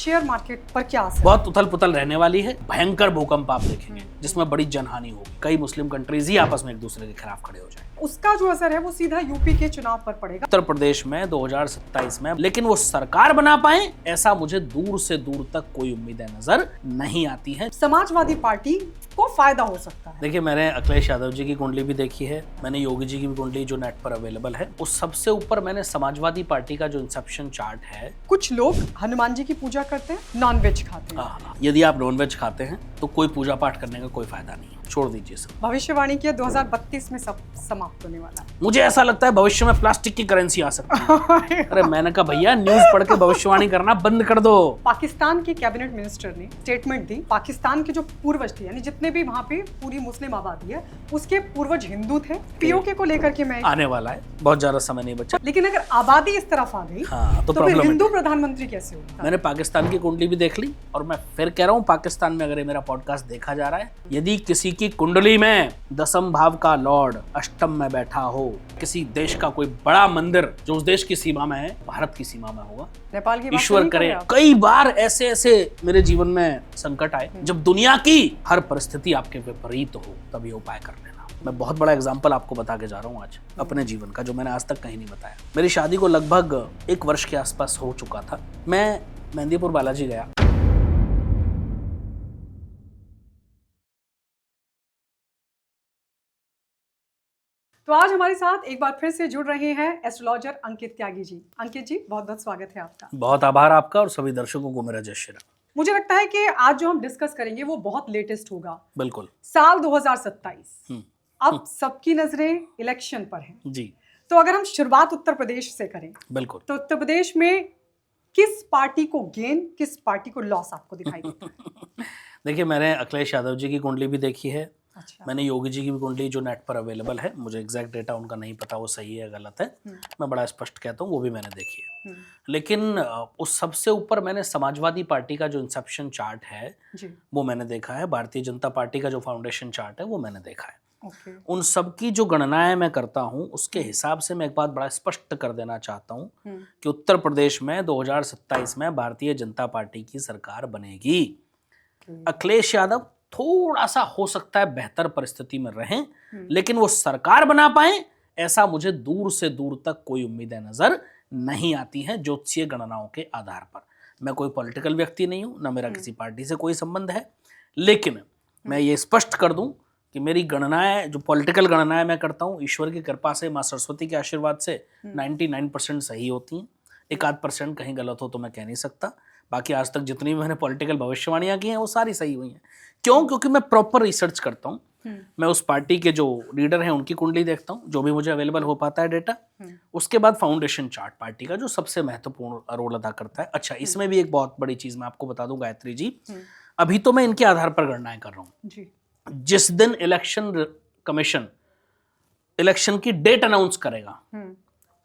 Share market पर क्या असर? बहुत उथल पुथल रहने वाली है। भयंकर भूकंप आप देखेंगे जिसमें बड़ी जनहानि होगी। कई मुस्लिम कंट्रीज ही आपस में एक दूसरे के खिलाफ खड़े हो जाए। उसका जो असर है वो सीधा यूपी के चुनाव पर पड़ेगा। उत्तर प्रदेश में 2027 में, लेकिन वो सरकार बना पाए ऐसा मुझे दूर से दूर तक कोई उम्मीदें नजर नहीं आती हैं। समाजवादी पार्टी को फायदा हो सकता है। देखिए, मैंने अखिलेश यादव जी की कुंडली भी देखी है, मैंने योगी जी की भी कुंडली जो नेट पर अवेलेबल है, उस सबसे ऊपर मैंने समाजवादी पार्टी का जो इंसेप्शन चार्ट है। कुछ लोग हनुमान जी की पूजा करते हैं, नॉनवेज खाते हैं। यदि आप नॉनवेज खाते हैं तो कोई पूजा पाठ करने का कोई फायदा नहीं है, छोड़ दीजिए सब। भविष्यवाणी किया 2032 में सब समाप्त होने वाला है। मुझे ऐसा लगता है भविष्य में प्लास्टिक की करेंसी आ सकती है। अरे मैंने कहा भैया, न्यूज पढ़ के भविष्यवाणी करना बंद कर दो। पाकिस्तान के कैबिनेट मिनिस्टर ने स्टेटमेंट दी, पाकिस्तान के जो पूर्वज थे, यानी जितने भी वहाँ पे पूरी मुस्लिम आबादी है, उसके पूर्वज हिंदू थे। पीओके को लेकर के मैं आने वाला है, बहुत ज्यादा समय नहीं बचा। लेकिन अगर आबादी इस तरफ आ गई, हाँ, तो फिर हिंदू प्रधानमंत्री कैसे होगा? मैंने पाकिस्तान की कुंडली भी देख ली और मैं फिर कह रहा हूँ, पाकिस्तान में अगर मेरा पॉडकास्ट देखा जा रहा है, यदि किसी की कुंडली में दसम भाव का लॉर्ड अष्टम में बैठा हो, किसी देश का कोई बड़ा मंदिर जो उस देश की सीमा में है, भारत की सीमा में होगा, नेपाल की ईश्वर करे। कई बार ऐसे ऐसे मेरे जीवन में संकट आए जब दुनिया की हर परिस्थिति आपके विपरीत हो, तब ये उपाय कर लेना। मैं बहुत बड़ा एग्जाम्पल आपको बता के जा रहा हूँ आज अपने जीवन का, जो मैंने आज तक कहीं नहीं बताया। मेरी शादी को लगभग 1 वर्ष के आसपास हो चुका था। मैं मेहंदीपुर बालाजी गया। तो आज हमारे साथ एक बार फिर से जुड़ रहे हैं एस्ट्रोलॉजर अंकित त्यागी जी। अंकित जी, बहुत बहुत स्वागत है आपका। बहुत आभार आपका और सभी दर्शकों को मेरा जय श्री राम। मुझे लगता है कि आज जो हम डिस्कस करेंगे वो बहुत लेटेस्ट होगा। बिल्कुल। साल 2027। अब सबकी नजरें इलेक्शन पर हैं जी। तो अगर हम शुरुआत उत्तर प्रदेश से करें, बिल्कुल, तो उत्तर प्रदेश में किस पार्टी को गेन, किस पार्टी को लॉस आपको दिखाई देता है? देखिए, मैंने अखिलेश यादव जी की कुंडली भी देखी है। अच्छा। मैंने योगी जी की भी कुंडली जो नेट पर अवेलेबल है, मुझे एग्जैक्ट डेटा उनका नहीं पता वो सही है गलत है, मैं बड़ा स्पष्ट कहता हूँ, वो भी मैंने देखी है। लेकिन उस सबसे ऊपर मैंने समाजवादी पार्टी का जो इंसेप्शन चार्ट है जी। वो मैंने देखा है। भारतीय जनता पार्टी का जो फाउंडेशन चार्ट है वो मैंने देखा है। ओके। उन सब की जो गणनाएं मैं करता हूँ, उसके हिसाब से मैं एक बात बड़ा स्पष्ट कर देना चाहता हूँ कि उत्तर प्रदेश में 2027 में भारतीय जनता पार्टी की सरकार बनेगी। अखिलेश यादव थोड़ा सा हो सकता है बेहतर परिस्थिति में रहें, लेकिन वो सरकार बना पाए ऐसा मुझे दूर से दूर तक कोई उम्मीदें नजर नहीं आती हैं ज्योतिषीय गणनाओं के आधार पर। मैं कोई पॉलिटिकल व्यक्ति नहीं हूं, ना मेरा किसी पार्टी से कोई संबंध है, लेकिन मैं ये स्पष्ट कर दूं कि मेरी गणनाएं, जो पॉलिटिकल गणनाएं मैं करता हूं, ईश्वर की कृपा से, मां सरस्वती के आशीर्वाद से 99% सही होती हैं। 1-8% कहीं गलत हो तो मैं कह नहीं सकता। बाकी आज तक जितनी भी मैंने पॉलिटिकल भविष्यवाणियां की हैं वो सारी सही हुई हैं। क्यों? क्योंकि मैं प्रॉपर रिसर्च करता हूँ। मैं उस पार्टी के जो लीडर हैं उनकी कुंडली देखता हूँ, जो भी मुझे अवेलेबल हो पाता है डेटा। उसके बाद फाउंडेशन चार्ट पार्टी का जो सबसे महत्वपूर्ण रोल अदा करता है। अच्छा, इसमें भी एक बहुत बड़ी चीज मैं आपको बता दूं गायत्री जी, अभी तो मैं इनके आधार पर गणनाएं कर रहा हूँ। जिस दिन इलेक्शन कमीशन इलेक्शन की डेट अनाउंस करेगा,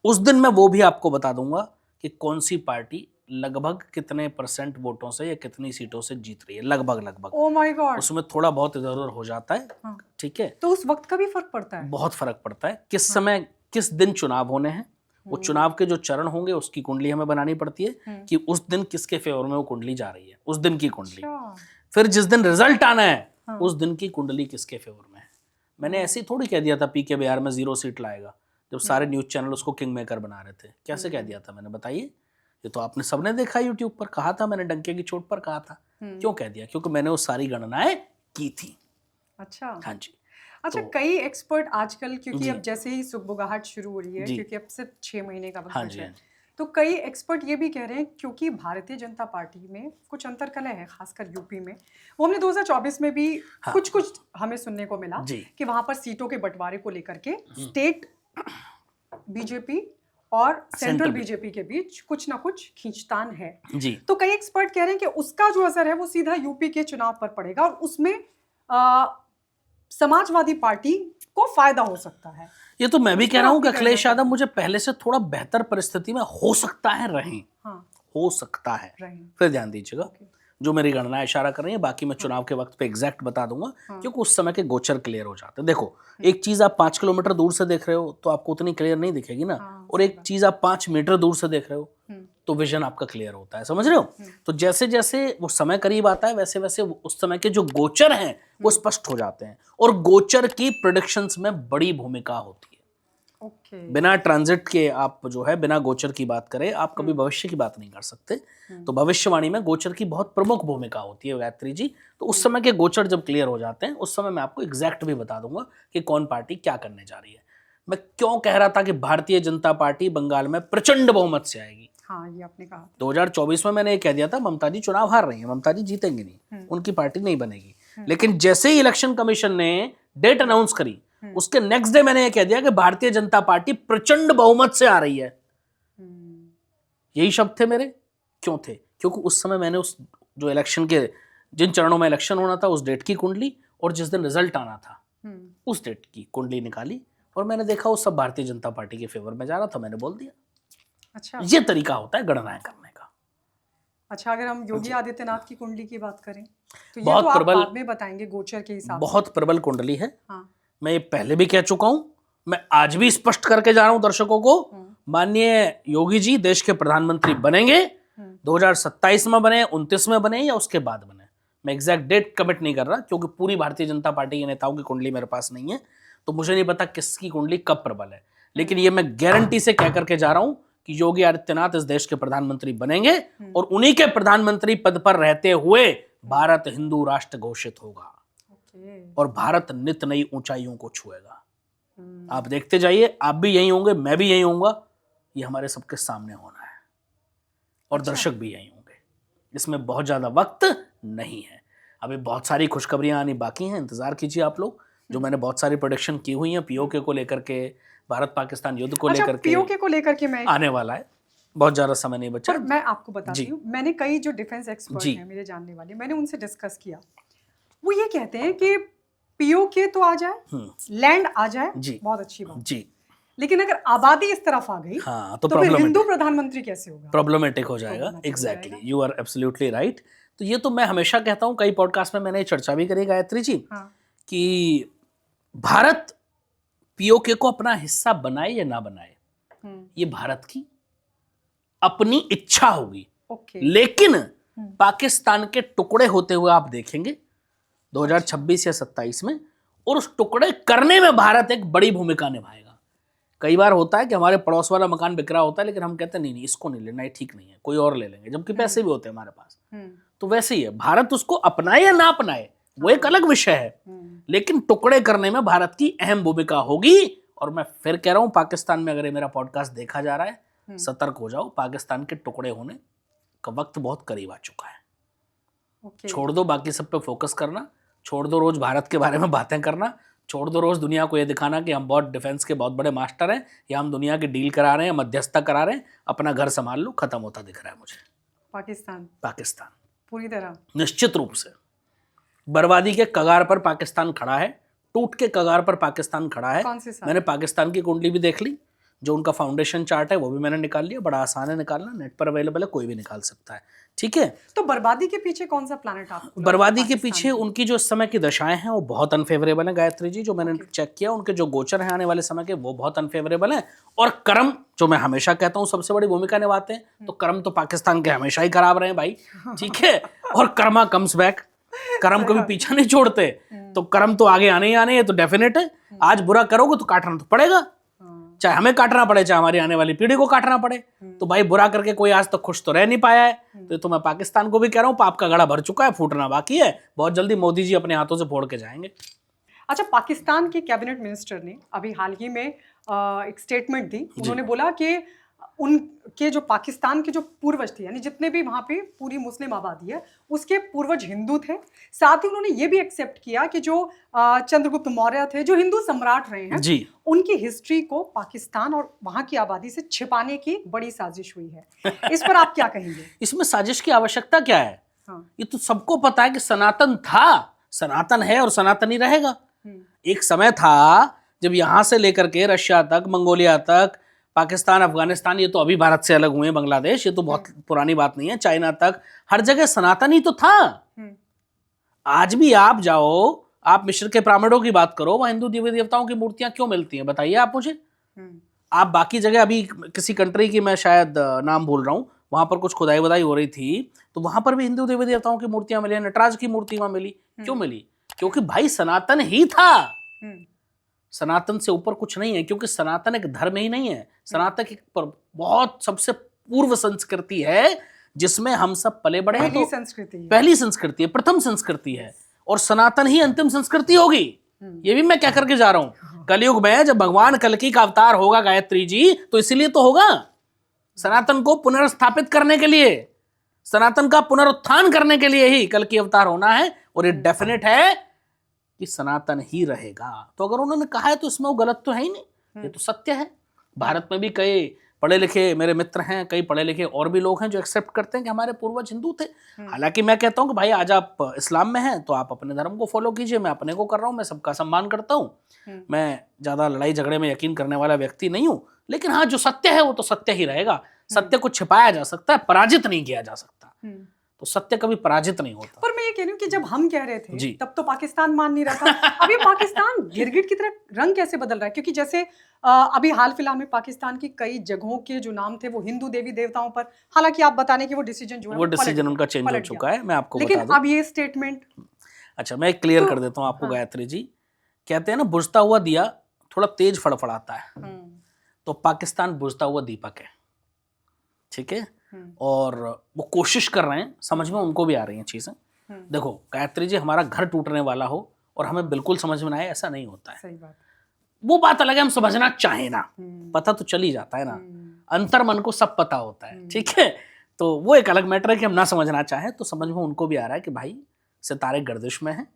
उस दिन मैं वो भी आपको बता दूंगा कि कौन सी पार्टी लगभग कितने % वोटों से या कितनी सीटों से जीत रही है। लगभग ओह माय गॉड, उसमें थोड़ा बहुत इधर उधर हो जाता है। ठीक है, तो उस वक्त का भी फर्क पड़ता है। बहुत फर्क पड़ता है। किस समय, किस दिन चुनाव होने हैं, वो चुनाव के जो चरण होंगे उसकी कुंडली हमें बनानी पड़ती है कि उस दिन किसके फेवर में वो कुंडली जा रही है, उस दिन की कुंडली। फिर जिस दिन रिजल्ट आना है उस दिन की कुंडली किसके फेवर में है। मैंने ऐसे ही थोड़ी कह दिया था पीके बिहार में 0 सीट लाएगा, जब सारे न्यूज चैनल उसको किंग मेकर बना रहे थे। कैसे कह दिया था मैंने, बताइए? ये तो आपने सबने देखा यूट्यूब पर, कहा था मैंने, डंके की चोट पर कहा था। क्यों कह दिया? क्योंकि मैंने वो सारी गणनाएं की थी। अच्छा। हाँ जी। अच्छा, कई एक्सपर्ट आजकल, क्योंकि अब जैसे ही सुगबुगाहट शुरू हो रही है, क्योंकि अब सिर्फ 6 महीने का वक्त बचा है, तो कई एक्सपर्ट ये भी कह रहे हैं क्योंकि भारतीय जनता पार्टी में कुछ अंतर्कलह है, खासकर यूपी में। वो हमने 2024 में भी कुछ हमें सुनने को मिला कि वहां पर सीटों के बंटवारे को लेकर के स्टेट बीजेपी और सेंट्रल बीजेपी के बीच कुछ ना कुछ खींचतान है जी। तो कई एक्सपर्ट कह रहे हैं कि उसका जो असर है वो सीधा यूपी के चुनाव पर पड़ेगा और उसमें समाजवादी पार्टी को फायदा हो सकता है। ये तो मैं भी कह रहा हूं कि अखिलेश यादव मुझे पहले से थोड़ा बेहतर परिस्थिति में हो सकता है रहें। हो सकता है। फिर ध्यान दीजिएगा, जो मेरी गणना इशारा कर रही है, बाकी मैं चुनाव के वक्त पे एग्जैक्ट बता दूंगा क्योंकि उस समय के गोचर क्लियर हो जाते हैं। देखो, एक चीज आप 5 किलोमीटर दूर से देख रहे हो तो आपको उतनी क्लियर नहीं दिखेगी ना, और एक चीज आप 5 मीटर दूर से देख रहे हो तो विजन आपका क्लियर होता है, समझ रहे हो। तो जैसे जैसे वो समय करीब आता है वैसे वैसे उस समय के जो गोचर हैं वो स्पष्ट हो जाते हैं, और गोचर की प्रेडिक्शंस में बड़ी भूमिका होती है। बिना ट्रांजिट के आप जो है, बिना गोचर की बात करें, आप कभी भविष्य की बात नहीं कर सकते। तो भविष्यवाणी में गोचर की बहुत प्रमुख भूमिका होती है गायत्री जी। तो उस समय के गोचर जब क्लियर हो जाते हैं, उस समय मैं आपको एग्जैक्ट भी बता दूंगा कि कौन पार्टी क्या करने जा रही है। मैं क्यों कह रहा था कि भारतीय जनता पार्टी बंगाल में प्रचंड बहुमत से आएगी। हाँ, ये आपने कहा 2024 में मैंने ये कह दिया था ममता जी चुनाव हार रही है, ममता जी जीतेंगे नहीं, उनकी पार्टी नहीं बनेगी। लेकिन जैसे ही इलेक्शन कमीशन ने डेट अनाउंस करी, उसके नेक्स्ट डे मैंने ये कह दिया कि भारतीय जनता पार्टी प्रचंड बहुमत से आ रही है। यही शब्द थे मेरे। क्यों थे? क्योंकि उस समय मैंने उस जो इलेक्शन के जिन चरणों में इलेक्शन होना था उस डेट की कुंडली, और जिस दिन रिजल्ट आना था उस डेट की कुंडली निकाली, और मैंने देखा वो सब भारतीय जनता पार्टी के फेवर में जा रहा था, मैंने बोल दिया। अच्छा, ये तरीका होता है गणनाएं करने का। अच्छा, अगर हम योगी आदित्यनाथ की कुंडली की बात करें तो ये बहुत तो आप प्रबल, बाद में बताएंगे गोचर के हिसाब से। बहुत प्रबल कुंडली है। हाँ। मैं ये पहले भी कह चुका हूं, मैं आज भी स्पष्ट करके जा रहा हूं दर्शकों को। माननीय योगी जी देश के प्रधानमंत्री बनेंगे, 2027 में बने, 29 में बने, या उसके बाद बने। मैं एग्जैक्ट डेट कमिट नहीं कर रहा, क्योंकि पूरी भारतीय जनता पार्टी के नेताओं की कुंडली मेरे पास नहीं है, तो मुझे नहीं पता किसकी कुंडली कब प्रबल है। लेकिन ये मैं गारंटी से कह करके जा रहा हूं कि योगी आदित्यनाथ इस देश के प्रधानमंत्री बनेंगे, और उन्हीं के प्रधानमंत्री पद पर रहते हुए भारत हिंदू राष्ट्र घोषित होगा, और भारत नित नई ऊंचाइयों को छुएगा। आप देखते जाइए, आप भी यही होंगे, मैं भी यही होऊंगा, ये हमारे सबके सामने होना है, और दर्शक भी यही होंगे। इसमें बहुत ज्यादा वक्त नहीं है, अभी बहुत सारी खुशखबरियां आनी बाकी हैं, इंतजार कीजिए आप लोग। जो मैंने बहुत सारी प्रेडिक्शन की हुई हैं पीओके को लेकर के, भारत पाकिस्तान युद्ध को लेकर के, पीओके को लेकर के मैं आने वाला है, बहुत ज्यादा समय नहीं बचा। पर मैं आपको बताती हूँ, मैंने कई जो डिफेंस एक्सपर्ट हैं मेरे जानने वाले, मैंने उनसे डिस्कस किया। वो ये कहते हैं कि पीओके तो आ जाए, लैंड आ जाए, बहुत अच्छी बात जी, लेकिन अगर आबादी इस तरफ आ गई, हाँ, तो फिर हिंदू प्रधानमंत्री कैसे होगा? प्रॉब्लमेटिक हो जाएगा। Exactly, you are absolutely right. तो ये तो मैं हमेशा कहता हूँ, कई पॉडकास्ट में मैंने चर्चा भी करी गायत्री जी, कि भारत पीओके को अपना हिस्सा बनाए या ना बनाए, ये भारत की अपनी इच्छा होगी। लेकिन पाकिस्तान के टुकड़े होते हुए आप देखेंगे 2026 या 27 में, और उस टुकड़े करने में भारत एक बड़ी भूमिका निभाएगा। कई बार होता है कि हमारे पड़ोस वाला मकान बिक रहा होता है, लेकिन हम कहते हैं नहीं इसको नहीं लेना, ये ठीक नहीं है, कोई और ले लेंगे, जबकि पैसे भी होते हैं हमारे पास। तो वैसे ही है, भारत उसको अपनाए या ना अपनाए वो एक अलग विषय है, लेकिन टुकड़े करने में भारत की अहम भूमिका होगी। और मैं फिर कह रहा हूं, पाकिस्तान में अगर ये मेरा पॉडकास्ट देखा जा रहा है, सतर्क हो जाओ, पाकिस्तान के टुकड़े होने का वक्त बहुत करीब आ चुका है। छोड़ दो बाकी सब पे फोकस करना, छोड़ दो रोज भारत के बारे में बातें करना, छोड़ दो रोज दुनिया को ये दिखाना कि हम बहुत डिफेंस के बहुत बड़े मास्टर हैं, या हम दुनिया की डील करा रहे हैं, मध्यस्थता करा रहे हैं। अपना घर संभाल लो, खत्म होता दिख रहा है मुझे पाकिस्तान पूरी तरह, निश्चित रूप से बर्बादी के कगार पर पाकिस्तान खड़ा है, टूट के कगार पर पाकिस्तान खड़ा है। मैंने पाकिस्तान की कुंडली भी देख ली, जो उनका फाउंडेशन चार्ट है वो भी मैंने निकाल लिया, बड़ा आसान है निकालना, नेट पर अवेलेबल है, कोई भी निकाल सकता है, ठीक है। तो बर्बादी के पीछे कौन सा प्लैनेट आपको? बर्बादी के पीछे उनकी जो इस समय की दशाएं हैं वो बहुत अनफेवरेबल है गायत्री जी, जो मैंने चेक किया, उनके जो गोचर हैं आने वाले समय के वो बहुत अनफेवरेबल हैं। और कर्म, जो मैं हमेशा कहता हूँ सबसे बड़ी भूमिका निभाते हैं, तो कर्म तो पाकिस्तान के हमेशा ही खराब रहे भाई, ठीक है। और कर्मा कम्स बैक, कर्म कभी पीछा नहीं छोड़ते, तो कर्म तो आगे आने ही आने हैं, तो डेफिनेट है। आज बुरा करोगे तो काटना तो पड़ेगा, चाहे हमें काटना पड़े, चाहे हमारी आने वाली पीढ़ी को काटना पड़े। तो भाई बुरा करके कोई आज तक खुश तो रह नहीं पाया है। तो मैं पाकिस्तान को भी कह रहा हूँ, पाप का घड़ा भर चुका है, फूटना बाकी है, बहुत जल्दी मोदी जी अपने हाथों से फोड़ के जाएंगे। अच्छा, पाकिस्तान के कैबिनेट मिनिस्टर ने अभी हाल ही में एक स्टेटमेंट दी, उन्होंने बोला कि उनके जो पाकिस्तान के जो पूर्वज थे, यानी जितने भी वहाँ पे पूरी मुस्लिम आबादी है, उसके पूर्वज हिंदू थे। साथ ही उन्होंने ये भी एक्सेप्ट किया कि जो चंद्रगुप्त मौर्य थे, जो हिंदू सम्राट रहे हैं जी, उनकी हिस्ट्री को पाकिस्तान और वहाँ की आबादी से छिपाने की बड़ी साजिश हुई है। इस पर आप क्या कहेंगे? इसमें साजिश की आवश्यकता क्या है? ये तो सबको पता है कि सनातन था, सनातन है और सनातन ही रहेगा। एक समय था जब यहाँ से लेकर के रशिया तक, मंगोलिया तक, पाकिस्तान, अफगानिस्तान, ये तो अभी भारत से अलग हुए, बांग्लादेश, ये तो बहुत पुरानी बात नहीं है, चाइना तक, हर जगह सनातन ही तो था। आज भी आप जाओ, आप मिस्र के पिरामिडों की बात करो, वहां हिंदू देवी देवताओं की मूर्तियां क्यों मिलती हैं, बताइए आप मुझे। आप बाकी जगह, अभी किसी कंट्री की मैं शायद नाम भूल रहा हूँ, वहां पर कुछ खुदाई वदाई हो रही थी, तो वहां पर भी हिंदू देवी देवताओं की मूर्तियां मिली, नटराज की मूर्ति वहां मिली। क्यों मिली? क्योंकि भाई सनातन ही था, सनातन से ऊपर कुछ नहीं है, क्योंकि सनातन एक धर्म ही नहीं है, सनातन एक बहुत सबसे पूर्व संस्कृति है जिसमें हम सब पले बड़े हैं। पहली संस्कृति है, प्रथम संस्कृति है, और सनातन ही अंतिम संस्कृति होगी। ये भी मैं क्या करके जा रहा हूं, कलयुग में जब भगवान कल्कि का अवतार होगा गायत्री जी, तो इसीलिए तो होगा, सनातन को पुनर्स्थापित करने के लिए, सनातन का पुनरुत्थान करने के लिए ही कल्कि अवतार होना है। और ये डेफिनेट है कि सनातन ही रहेगा। तो अगर उन्होंने कहा है तो इसमें वो गलत तो है ही नहीं, ये तो सत्य है। भारत में भी कई पढ़े लिखे मेरे मित्र हैं, कई पढ़े लिखे और भी लोग हैं जो एक्सेप्ट करते हैं कि हमारे पूर्वज हिंदू थे। हालांकि मैं कहता हूं कि भाई आज आप इस्लाम में हैं तो आप अपने धर्म को फॉलो कीजिए, मैं अपने को कर रहा हूं, मैं सबका सम्मान करता हूं, मैं ज्यादा लड़ाई झगड़े में यकीन करने वाला व्यक्ति नहीं हूं। लेकिन हाँ, जो सत्य है वो तो सत्य ही रहेगा। सत्य को छिपाया जा सकता है, पराजित नहीं किया जा सकता, तो सत्य कभी पराजित नहीं होता। पर मैं ये कह रही हूँ कि जब हम कह रहे थे तब तो पाकिस्तान मान नहीं रहा था। अभी पाकिस्तान गिरगिट की तरह रंग कैसे बदल रहा है? क्योंकि जैसे अभी हाल फिलहाल में पाकिस्तान की कई जगहों के जो नाम थे वो हिंदू देवी देवताओं पर, हालांकि आप बताने कि वो डिसीजन जो है वो डिसीजन उनका चेंज हो चुका है, मैं आपको लेकिन अब ये स्टेटमेंट, अच्छा मैं क्लियर कर देता हूँ आपको। गायत्री जी कहते हैं ना, बुझता हुआ दिया थोड़ा तेज फड़फड़ाता है, तो पाकिस्तान बुझता हुआ दीपक है, ठीक है। और वो कोशिश कर रहे हैं, समझ में उनको भी आ रही हैं चीजें। देखो गायत्री जी, हमारा घर टूटने वाला हो और हमें बिल्कुल समझ में ना आए, ऐसा नहीं होता है। सही बात। वो बात अलग है, हम समझना चाहे ना, पता तो चल ही जाता है ना, अंतर मन को सब पता होता है, ठीक है। तो वो एक अलग मैटर है कि हम ना समझना चाहें, तो समझ में उनको भी आ रहा है कि भाई सितारे गर्दिश में हैं,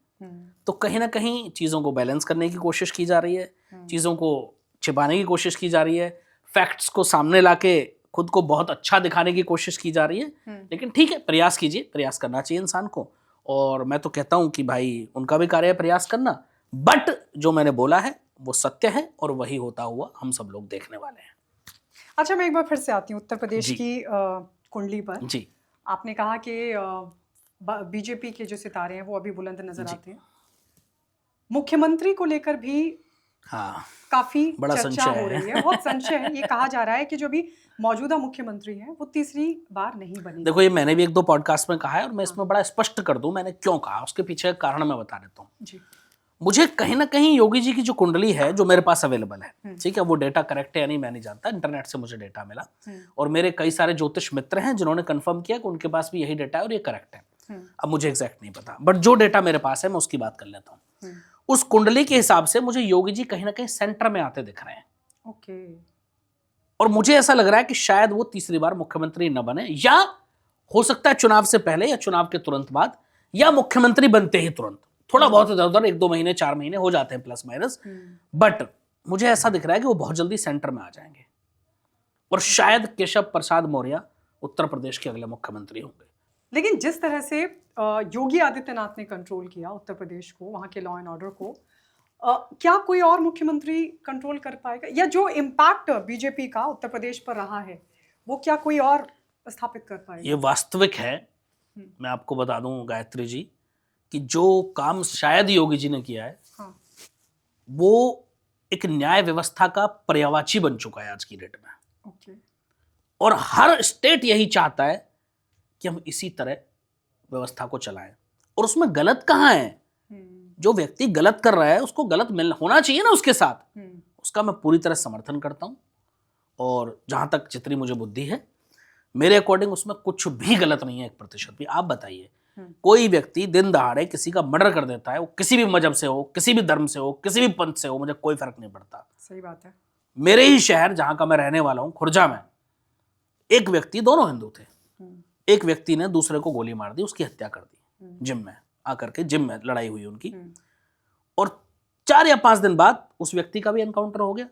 तो कहीं ना कहीं चीज़ों को बैलेंस करने की कोशिश की जा रही है, चीज़ों को छिपाने की कोशिश की जा रही है, फैक्ट्स को सामने लाके खुद को बहुत अच्छा दिखाने की कोशिश की जा रही है। लेकिन ठीक है, प्रयास कीजिए, प्रयास करना चाहिए इंसान को। और मैं तो कहता हूं कि भाई उनका भी कार्य है प्रयास करना, बट जो मैंने बोला है वो सत्य है और वही होता हुआ हम सब लोग देखने वाले हैं। अच्छा, मैं एक बार फिर से आती हूँ उत्तर प्रदेश की कुंडली पर। जी, आपने कहा कि बीजेपी के जो सितारे हैं वो अभी बुलंद नजर आते हैं, मुख्यमंत्री को लेकर भी हाँ काफी बड़ा चर्चा हो रही है, बहुत संशय है। ये कहा जा रहा है कि जो भी मौजूदा मुख्यमंत्री हैं वो तीसरी बार नहीं बनेंगे। देखो, ये मैंने भी एक दो पॉडकास्ट में कहा है और मैं इसमें बड़ा स्पष्ट कर दूं मैंने क्यों कहा, उसके पीछे का कारण मैं बता देता हूँ। मुझे कहीं ना कहीं योगी जी की जो कुंडली है जो मेरे पास अवेलेबल है, ठीक है, वो डेटा करेक्ट है या नहीं मैं नहीं जानता, इंटरनेट से मुझे डेटा मिला और मेरे कई सारे ज्योतिष मित्र हैं जिन्होंने कंफर्म किया कि उनके पास भी यही डेटा है और ये करेक्ट है। अब मुझे एग्जैक्ट नहीं पता, बट जो डेटा मेरे पास है मैं उसकी बात कर लेता हूँ। उस कुंडली के हिसाब से मुझे योगी जी कहीं ना कहीं सेंटर में आते दिख रहे हैं। ओके। और मुझे ऐसा लग रहा है कि शायद वो तीसरी बार मुख्यमंत्री न बने, या हो सकता है चुनाव से पहले या चुनाव के तुरंत बाद, या मुख्यमंत्री बनते ही तुरंत। थोड़ा बहुत इधर उधर 1-2 महीने 4 महीने हो जाते हैं प्लस माइनस, बट मुझे ऐसा दिख रहा है कि वो बहुत जल्दी सेंटर में आ जाएंगे और शायद केशव प्रसाद मौर्य उत्तर प्रदेश के अगले मुख्यमंत्री होंगे। लेकिन जिस तरह से योगी आदित्यनाथ ने कंट्रोल किया उत्तर प्रदेश को, वहाँ के लॉ एंड ऑर्डर को, क्या कोई और मुख्यमंत्री कंट्रोल कर पाएगा? या जो इम्पैक्ट बीजेपी का उत्तर प्रदेश पर रहा है वो क्या कोई और स्थापित कर पाएगा? ये वास्तविक है। मैं आपको बता दूं गायत्री जी कि जो काम शायद योगी जी ने किया है, हाँ, वो एक न्याय व्यवस्था का पर्यायवाची बन चुका है आज की डेट में। ओके। और हर स्टेट यही चाहता है कि हम इसी तरह व्यवस्था को चलाएं। और उसमें गलत कहाँ है? जो व्यक्ति गलत कर रहा है उसको गलत होना चाहिए ना उसके साथ, उसका मैं पूरी तरह समर्थन करता हूं। और जहां तक जितनी मुझे बुद्धि है मेरे अकॉर्डिंग उसमें कुछ भी गलत नहीं है, 1% भी। आप बताइए, कोई व्यक्ति दिन दहाड़े किसी का मर्डर कर देता है, वो किसी भी मजहब से हो, किसी भी धर्म से हो, किसी भी पंथ से हो, मुझे कोई फर्क नहीं पड़ता। सही बात है। मेरे ही शहर जहां का मैं रहने वाला हूं, खुर्जा में, एक व्यक्ति, दोनों हिंदू थे, एक व्यक्ति ने दूसरे को गोली मार दी, उसकी हत्या कर दी जिम में आकर के। जिम में लड़ाई हुई उनकी और 4 या 5 दिन बाद उस व्यक्ति का भी एनकाउंटर हो गया।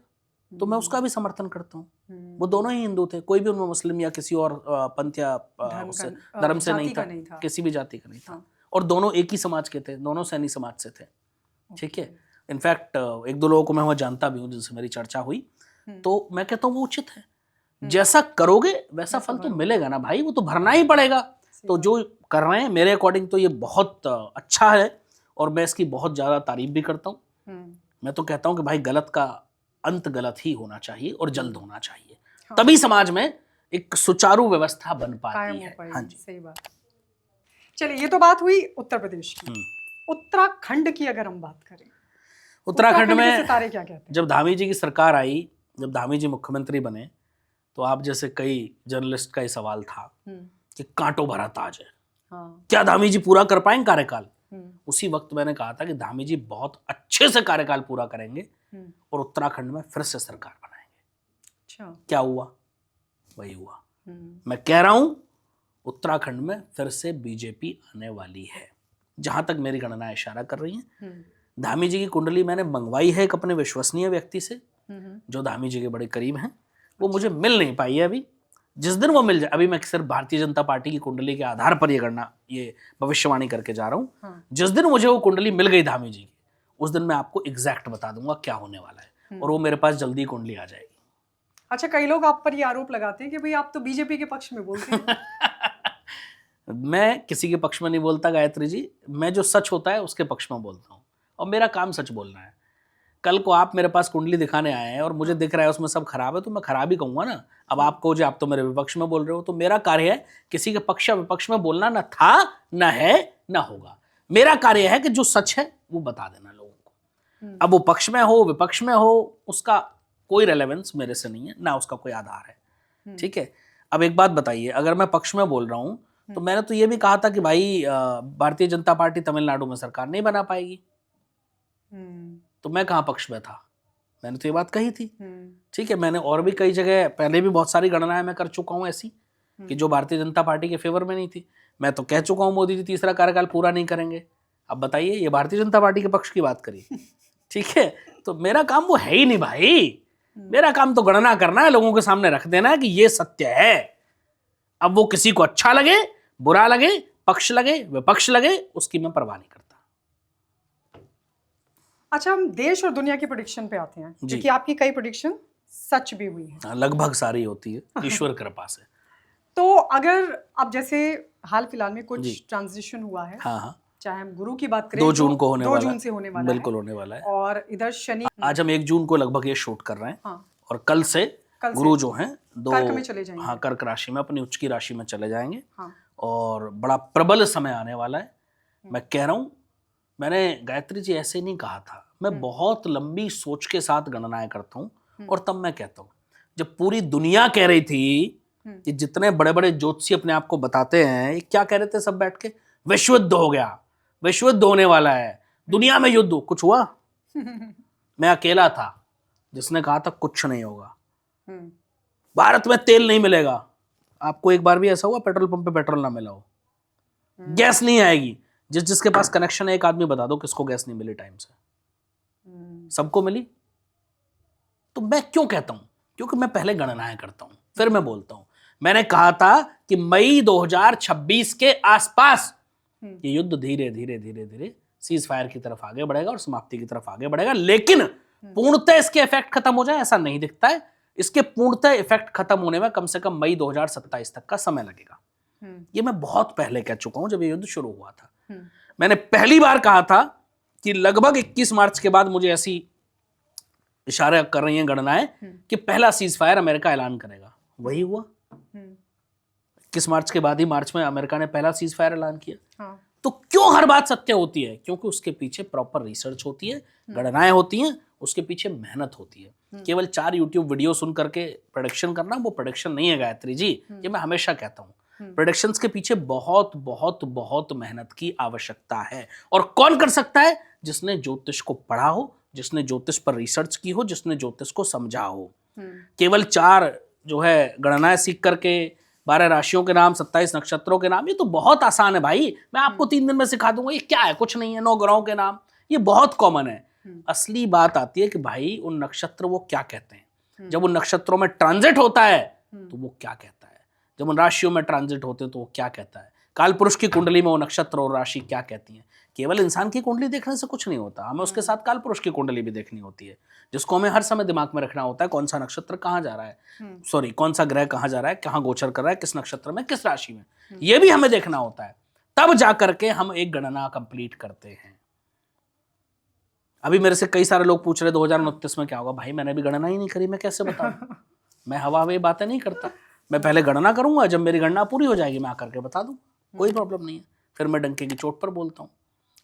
तो मैं उसका भी समर्थन करता हूँ। वो दोनों ही हिंदू थे, कोई भी उनमें मुस्लिम या किसी और पंथ या धर्म से नहीं था, किसी भी जाति का नहीं था। और दोनों एक ही समाज के थे, दोनों सैनी समाज से थे, ठीक है। इनफैक्ट 1-2 लोगों को मैं वहाँ जानता भी हूँ जिनसे मेरी चर्चा हुई। तो मैं कहता हूँ वो उचित है, जैसा करोगे वैसा फल तो मिलेगा ना भाई, वो तो भरना ही पड़ेगा। तो जो कर रहे हैं मेरे अकॉर्डिंग तो ये बहुत अच्छा है और मैं इसकी बहुत ज़्यादा तारीफ भी करता हूँ। मैं तो कहता हूँ कि भाई गलत का अंत गलत ही होना चाहिए और जल्द होना चाहिए, तभी समाज में एक सुचारू व्यवस्था बन पाती है। हाँ जी, सही बात। चलिए, ये तो बात हुई उत्तर प्रदेश की। उत्तराखंड की अगर हम बात करें, उत्तराखंड में सितारे क्या कहते हैं? जब धामी जी की सरकार आई, जब धामी जी मुख्यमंत्री बने, तो आप जैसे कई जर्नलिस्ट का ये सवाल था कि कांटों भरा ताज है, क्या धामी जी पूरा कर पाएंगे कार्यकाल? उसी वक्त मैंने कहा था कि धामी जी बहुत अच्छे से कार्यकाल पूरा करेंगे और उत्तराखंड में फिर से सरकार बनाएंगे। अच्छा, क्या हुआ? वही हुआ। मैं कह रहा हूं उत्तराखंड में फिर से बीजेपी आने वाली है, जहां तक मेरी गणना इशारा कर रही है। धामी जी की कुंडली मैंने मंगवाई है एक अपने विश्वसनीय व्यक्ति से, जो धामी जी के बड़े करीब हैं। वो मुझे मिल नहीं पाई है अभी। जिस दिन वो मिल जाए, अभी मैं सिर्फ भारतीय जनता पार्टी की कुंडली के आधार पर ये भविष्यवाणी करके जा रहा हूँ। जिस दिन मुझे वो कुंडली मिल गई धामी जी की, उस दिन मैं आपको एग्जैक्ट बता दूंगा क्या होने वाला है, और वो मेरे पास जल्दी कुंडली आ जाएगी। अच्छा, कई लोग आप पर ये आरोप लगाते हैं कि भाई आप तो बीजेपी के पक्ष में बोलते हैं। मैं किसी के पक्ष में नहीं बोलता गायत्री जी, मैं जो सच होता है उसके पक्ष में बोलता हूँ, और मेरा काम सच बोलना है। कल को आप मेरे पास कुंडली दिखाने आए हैं और मुझे दिख रहा है उसमें सब खराब है, तो मैं खराब ही कहूँगा ना। अब आप कहो जी आप तो मेरे विपक्ष में बोल रहे हो, तो मेरा कार्य है किसी के पक्ष या विपक्ष में बोलना, ना था, ना है, ना होगा। मेरा कार्य है कि जो सच है वो बता देना लोगों को। अब वो पक्ष में हो विपक्ष में हो, उसका कोई रेलेवेंस मेरे से नहीं है, ना उसका कोई आधार है। ठीक है, अब एक बात बताइए, अगर मैं पक्ष में बोल रहा हूँ तो मैंने तो ये भी कहा था कि भाई भारतीय जनता पार्टी तमिलनाडु में सरकार नहीं बना पाएगी, तो मैं कहाँ पक्ष में था? मैंने तो ये बात कही थी। ठीक है, मैंने और भी कई जगह पहले भी बहुत सारी गणनाएं मैं कर चुका हूँ ऐसी कि जो भारतीय जनता पार्टी के फेवर में नहीं थी। मैं तो कह चुका हूँ मोदी जी तीसरा कार्यकाल पूरा नहीं करेंगे। अब बताइए, ये भारतीय जनता पार्टी के पक्ष की बात करी। ठीक है, तो मेरा काम वो है ही नहीं भाई। मेरा काम तो गणना करना है, लोगों के सामने रख देना है कि ये सत्य है। अब वो किसी को अच्छा लगे, बुरा लगे, पक्ष लगे, विपक्ष लगे, उसकी मैं परवाह नहीं करता। अच्छा, हम देश और दुनिया की प्रेडिक्शन पे आते हैं, क्योंकि आपकी कई प्रेडिक्शन सच भी हुई है। लगभग सारी होती है ईश्वर कृपा से। तो अगर अब जैसे हाल फिलहाल में कुछ ट्रांजिशन हुआ है, हाँ, चाहे हम गुरु की बात करें, 2 जून को होने वाला है, 2 जून से होने वाला है, बिल्कुल होने वाला है। और इधर शनि, आज हम 1 जून को लगभग ये शूट कर रहे हैं, और कल से गुरु जो हैं कर्क में चले जाएंगे। हाँ, कर्क राशि में, अपनी उच्च की राशि में चले जाएंगे, और बड़ा प्रबल समय आने वाला है। मैं कह रहा हूँ, मैंने गायत्री जी ऐसे नहीं कहा था, मैं बहुत लंबी सोच के साथ गणनाएं करता हूँ, और तब मैं कहता हूँ, जब पूरी दुनिया कह रही थी कि जितने बड़े बड़े ज्योतिषी अपने आप को बताते हैं, क्या कह रहे थे सब बैठ के, विश्व युद्ध हो गया, विश्व युद्ध होने वाला है, दुनिया में युद्ध, कुछ हुआ? मैं अकेला था जिसने कहा था कुछ नहीं होगा, भारत में तेल नहीं मिलेगा। आपको एक बार भी ऐसा हुआ पेट्रोल पंप पे पेट्रोल ना मिला हो? गैस नहीं आएगी। जिसके पास कनेक्शन है, एक आदमी बता दो किसको गैस नहीं मिली टाइम से? सबको मिली। तो मैं क्यों कहता हूं? क्योंकि मैं पहले गणनाएं करता हूं, फिर मैं बोलता हूं। मैंने कहा था कि मई 2026 के आसपास ये युद्ध धीरे धीरे धीरे धीरे सीज फायर की तरफ आगे बढ़ेगा और समाप्ति की तरफ आगे बढ़ेगा, लेकिन पूर्णतः इसके इफेक्ट खत्म हो जाए ऐसा नहीं दिखता है। इसके पूर्णतः इफेक्ट खत्म होने में कम से कम मई 2027 तक का समय लगेगा। ये मैं बहुत पहले कह चुका हूं, जब ये युद्ध शुरू हुआ था। मैंने पहली बार कहा था कि लगभग 21 मार्च के बाद, मुझे ऐसी इशारे कर रही हैं गणनाएं कि पहला सीज फायर अमेरिका ऐलान करेगा। वही हुआ। 21 मार्च के बाद ही मार्च में अमेरिका ने पहला सीज फायर ऐलान किया। तो क्यों हर बात सत्य होती है? क्योंकि उसके पीछे प्रॉपर रिसर्च होती है, गणनाएं होती हैं, उसके पीछे मेहनत होती है। केवल 4 यूट्यूब वीडियो सुन करके प्रेडिक्शन करना वो प्रेडिक्शन नहीं है गायत्री जी। ये मैं हमेशा कहता हूँ, प्रेडिक्शंस के पीछे बहुत बहुत बहुत मेहनत की आवश्यकता है। और कौन कर सकता है? जिसने ज्योतिष को पढ़ा हो, जिसने ज्योतिष पर रिसर्च की हो, जिसने ज्योतिष को समझा हो। केवल 4 जो है गणनाएं सीख करके 12 राशियों के नाम, 27 नक्षत्रों के नाम, ये तो बहुत आसान है भाई। मैं आपको 3 दिन में सिखा दूंगा। ये क्या है? कुछ नहीं है। 9 ग्रहों के नाम, ये बहुत कॉमन है। असली बात आती है कि भाई उन नक्षत्र वो क्या कहते हैं। जब उन नक्षत्रों में ट्रांजिट होता है तो वो क्या कहता है। जब उन राशियों में ट्रांजिट होते हैं तो वो क्या कहता है। काल पुरुष की कुंडली में वो नक्षत्र और राशि क्या कहती है। केवल इंसान की कुंडली देखने से कुछ नहीं होता, हमें उसके साथ काल पुरुष की कुंडली भी देखनी होती है, जिसको हमें हर समय दिमाग में रखना होता है। कौन सा नक्षत्र कहाँ जा रहा है, कौन सा ग्रह कहाँ जा रहा है, कहाँ गोचर कर रहा है, किस नक्षत्र में, किस राशि में, ये भी हमें देखना होता है। तब जाकर के हम एक गणना कंप्लीट करते हैं। अभी मेरे से कई सारे लोग पूछ रहे 2029 में क्या होगा। भाई मैंने भी गणना ही नहीं करी, मैं कैसे बताऊं? मैं हवा में बातें नहीं करता। मैं पहले गणना करूंगा, जब मेरी गणना पूरी हो जाएगी मैं आकर के बता दूं, कोई प्रॉब्लम नहीं है। फिर मैं डंके की चोट पर बोलता हूँ।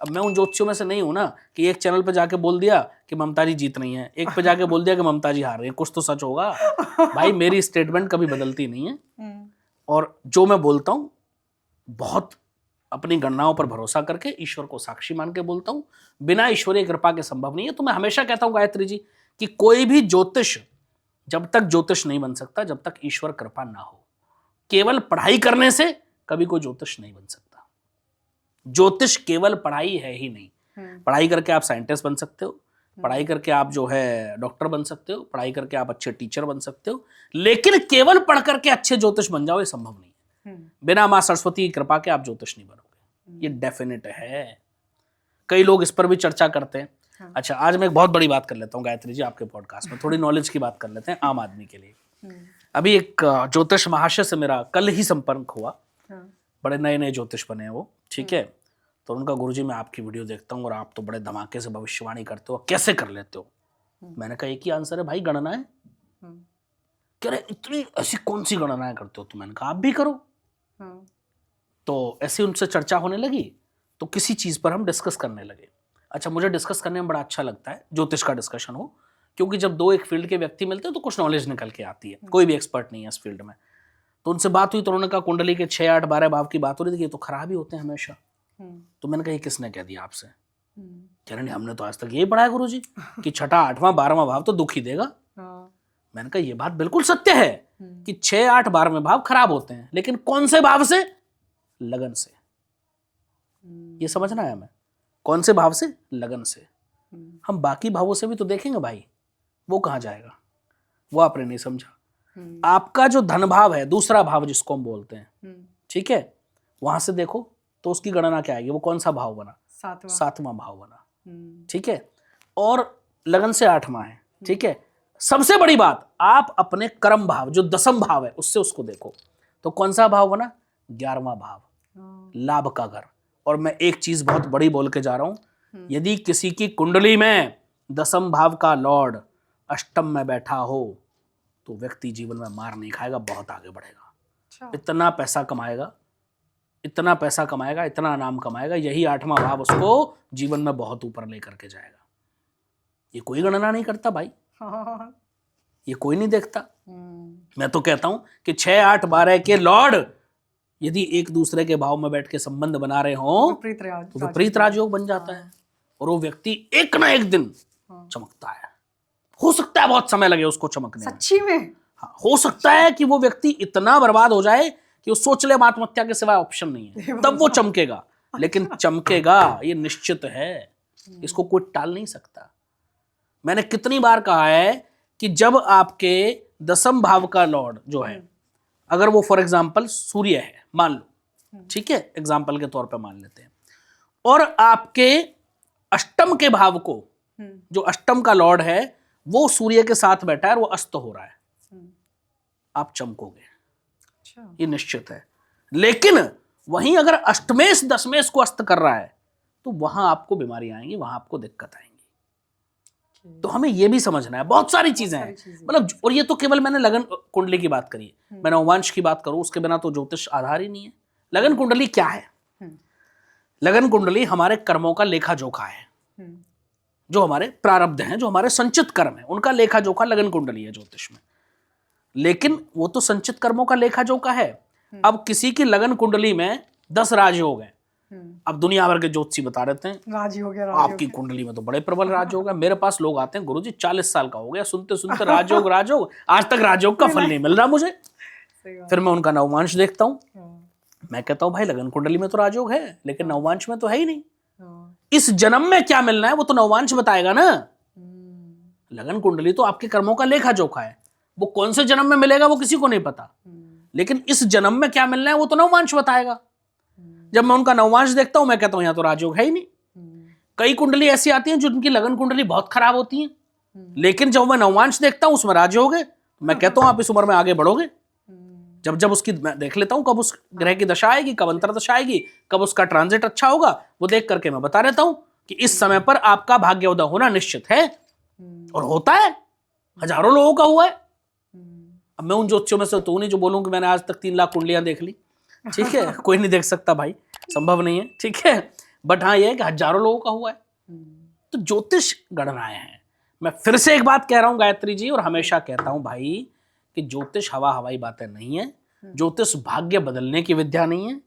अब मैं उन ज्योतिषियों में से नहीं हूं ना कि एक चैनल पे जाके बोल दिया कि ममता जी जीत रही हैं, एक पे जाके बोल दिया कि ममता जी हार रही है। कुछ तो सच होगा भाई। मेरी स्टेटमेंट कभी बदलती नहीं है, और जो मैं बोलता हूँ बहुत अपनी गणनाओं पर भरोसा करके ईश्वर को साक्षी मान के बोलता हूँ। बिना ईश्वरीय कृपा के संभव नहीं है। तो मैं हमेशा कहता हूँ गायत्री जी कि कोई भी ज्योतिष जब तक ज्योतिष नहीं बन सकता जब तक ईश्वर कृपा ना हो। केवल पढ़ाई करने से कभी कोई ज्योतिष नहीं बन सकता। ज्योतिष केवल पढ़ाई है ही नहीं। पढ़ाई करके आप साइंटिस्ट बन सकते हो, पढ़ाई करके आप जो है डॉक्टर बन सकते हो, पढ़ाई करके आप अच्छे टीचर बन सकते हो, लेकिन केवल पढ़ करके अच्छे ज्योतिष बन जाओ ये संभव नहीं है। बिना मां सरस्वती की कृपा के आप ज्योतिष नहीं बनोगे, ये डेफिनेट है। कई लोग इस पर भी चर्चा करते हैं। अच्छा, आज मैं एक बहुत बड़ी बात कर लेता हूँ गायत्री जी आपके पॉडकास्ट में, थोड़ी नॉलेज की बात कर लेते हैं आम आदमी के लिए। अभी एक ज्योतिष महाशय से मेरा कल ही संपर्क हुआ, बड़े नए नए ज्योतिष बने हैं वो, ठीक है। तो उनका गुरुजी मैं आपकी वीडियो देखता हूँ और आप तो बड़े धमाके से भविष्यवाणी करते हो, कैसे कर लेते हो? मैंने कहा एक ही आंसर है भाई, गणना है। कह रहे इतनी ऐसी कौन सी गणनाएं करते हो? तो मैंने कहा आप भी करो। तो ऐसे उनसे चर्चा होने लगी, तो किसी चीज पर हम डिस्कस करने लगे। अच्छा, मुझे डिस्कस करने में बड़ा अच्छा लगता है, ज्योतिष का डिस्कशन हो, क्योंकि जब दो एक फील्ड के व्यक्ति मिलते हैं तो कुछ नॉलेज निकल के आती है। कोई भी एक्सपर्ट नहीं है इस फील्ड में। तो उनसे बात हुई तो उन्होंने कहा कुंडली के 6, 8, 12 भाव की बात हो रही थी, ये तो खराब ही होते हैं हमेशा। तो मैंने कहा ये किसने कह दिया आपसे? कह रहे हमने तो आज तक यही पढ़ा है गुरुजी कि 6ठा, 8वां, 12वां भाव तो दुख ही देगा। मैंने कहा ये बात बिल्कुल सत्य है कि 6, 8, 12वें भाव खराब होते हैं, लेकिन कौन से भाव से? लगन से। ये समझना है हमें, कौन से भाव से? लगन से। हम बाकी भावों से भी तो देखेंगे भाई, वो कहां जाएगा? वो आपने नहीं समझा। आपका जो धन भाव है, दूसरा भाव जिसको हम बोलते हैं, ठीक है, वहां से देखो तो उसकी गणना क्या आएगी? वो कौन सा भाव बना? 7वां भाव बना, ठीक है। और लगन से 8वां है, ठीक है। सबसे बड़ी बात, आप अपने कर्म भाव जो 10वां भाव है उससे उसको देखो, तो कौन सा भाव बना? 11वां भाव, लाभ का घर। और मैं एक चीज बहुत बड़ी बोल के जा रहा हूं, यदि किसी की कुंडली में 10वां भाव का लॉर्ड अष्टम में बैठा हो तो व्यक्ति जीवन में मार नहीं खाएगा, बहुत आगे बढ़ेगा। इतना पैसा कमाएगा, इतना पैसा कमाएगा, इतना नाम कमाएगा, यही 8वां भाव उसको जीवन में बहुत ऊपर लेकर के जाएगा। ये कोई गणना नहीं करता भाई, ये कोई नहीं देखता। मैं तो कहता हूं कि 6, 8, 12 के लॉर्ड यदि एक दूसरे के भाव में बैठ के संबंध बना रहे हो तो विपरीत राजयोग बन जाता है, और वो व्यक्ति एक ना एक दिन चमकता है। हो सकता है बहुत समय लगे उसको चमकने में, सच्ची में। हाँ, हो सकता है कि वो व्यक्ति इतना बर्बाद हो जाए कि वो सोच ले आत्महत्या के सिवाय ऑप्शन नहीं है, तब वो चमकेगा, लेकिन चमकेगा, ये निश्चित है, इसको कोई टाल नहीं सकता। मैंने कितनी बार कहा है कि जब आपके 10वां भाव का लॉर्ड जो है, अगर वो फॉर एग्जांपल सूर्य है मान लो, ठीक है, एग्जांपल के तौर पे मान लेते हैं, और आपके अष्टम के भाव को, जो अष्टम का लॉर्ड है वो सूर्य के साथ बैठा है और वो अस्त हो रहा है, आप चमकोगे, ये निश्चित है। लेकिन वहीं अगर अष्टमेश दशमेश को अस्त कर रहा है तो वहां आपको बीमारियां आएंगी, वहां आपको दिक्कत आएंगी। तो हमें ये भी समझना है, बहुत सारी चीजें हैं, मतलब, और ये तो केवल मैंने लगन कुंडली की बात करी है। मैं नववांश की बात करूं, उसके बिना तो ज्योतिष आधार ही नहीं है। लगन कुंडली क्या है? लगन कुंडली हमारे कर्मों का लेखा जोखा है, जो हमारे प्रारब्ध हैं, जो हमारे संचित कर्म है, उनका लेखा जोखा लगन कुंडली है ज्योतिष में। लेकिन वो तो संचित कर्मों का लेखा जोखा है। अब किसी की लगन कुंडली में 10 राजयोग हैं, अब दुनिया भर के ज्योतिषी बता रहते हैं राजयोग है, आपकी कुंडली में तो बड़े प्रबल राजयोग है। मेरे पास लोग आते हैं, गुरुजी 40 साल का हो गया, सुनते सुनते राजयोग राजयोग, आज तक राजयोग का फल नहीं मिल रहा मुझे। फिर मैं उनका नवमांश देखता हूँ, मैं कहता हूँ भाई लगन कुंडली में तो राजयोग है, लेकिन नवमांश में तो है ही नहीं। इस जन्म में क्या मिलना है वो तो नवमांश बताएगा ना। लगन कुंडली तो आपके कर्मों का लेखा जोखा है, वो कौन से जन्म में मिलेगा वो किसी को नहीं पता, लेकिन इस जन्म में क्या मिलना है वो तो नवमांश बताएगा। जब मैं उनका नवमांश देखता हूं मैं कहता हूं यहाँ तो राजयोग है ही नहीं। कई कुंडली ऐसी आती हैं जो उनकी लगन कुंडली बहुत खराब होती है, लेकिन जब मैं नवमांश देखता हूं उसमें राजयोग है, मैं कहता हूं आप इस उम्र में आगे बढ़ोगे। जब जब उसकी मैं देख लेता हूं कब उस ग्रह की दशा आएगी, कब अंतर दशा आएगी, कब उसका ट्रांजिट अच्छा होगा, वो देख करके मैं बता रहता हूं कि इस समय पर आपका भाग्योदय होना निश्चित है। और होता है, हजारों लोगों का हुआ है, अब मैं उन ज्योतिषियों में से तो नहीं जो बोलूँ कि मैंने आज तक 3 लाख कुंडलियां देख ली, ठीक है। कोई नहीं देख सकता भाई, संभव नहीं है, ठीक है। बट हाँ ये है कि हजारों लोगों का हुआ है। तो ज्योतिष गणनाएं हैं। मैं फिर से एक बात कह रहा हूं गायत्री जी, और हमेशा कहता हूं भाई कि ज्योतिष हवाई बातें नहीं है। ज्योतिष भाग्य बदलने की विद्या नहीं है।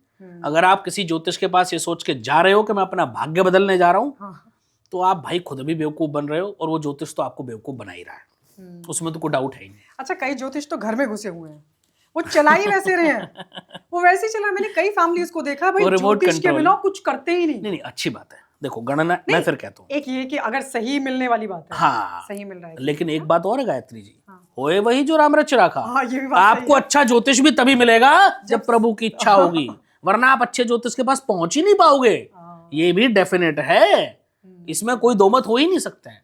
अगर आप किसी ज्योतिष के पास ये सोच के जा रहे हो कि मैं अपना भाग्य बदलने जा रहा हूं, तो आप भाई खुद भी बेवकूफ बन रहे हो, और वो ज्योतिष तो आपको बेवकूफ बना ही रहा है, उसमें तो कोई डाउट है ही नहीं। अच्छा, कई ज्योतिष तो घर में घुसे हुए हैं, वो चला ही वैसे रहे हैं, वो वैसे ही चला। मैंने कई फैमिलीज को देखा भाई ज्योतिष के बिना कुछ करते ही नहीं। नहीं अच्छी बात है। देखो गणना, मैं फिर कहता हूँ एक ये कि अगर सही मिलने वाली बात है, हाँ सही मिल रहा है, लेकिन एक बात और है गायत्री जी, होए वही जो राम रच राखा। हाँ, ये भी बात आपको अच्छा ज्योतिष भी तभी मिलेगा जब प्रभु की इच्छा होगी, वरना आप अच्छे ज्योतिष के पास पहुंच ही नहीं पाओगे। ये भी डेफिनेट है, इसमें कोई दो मत हो ही नहीं सकते हैं।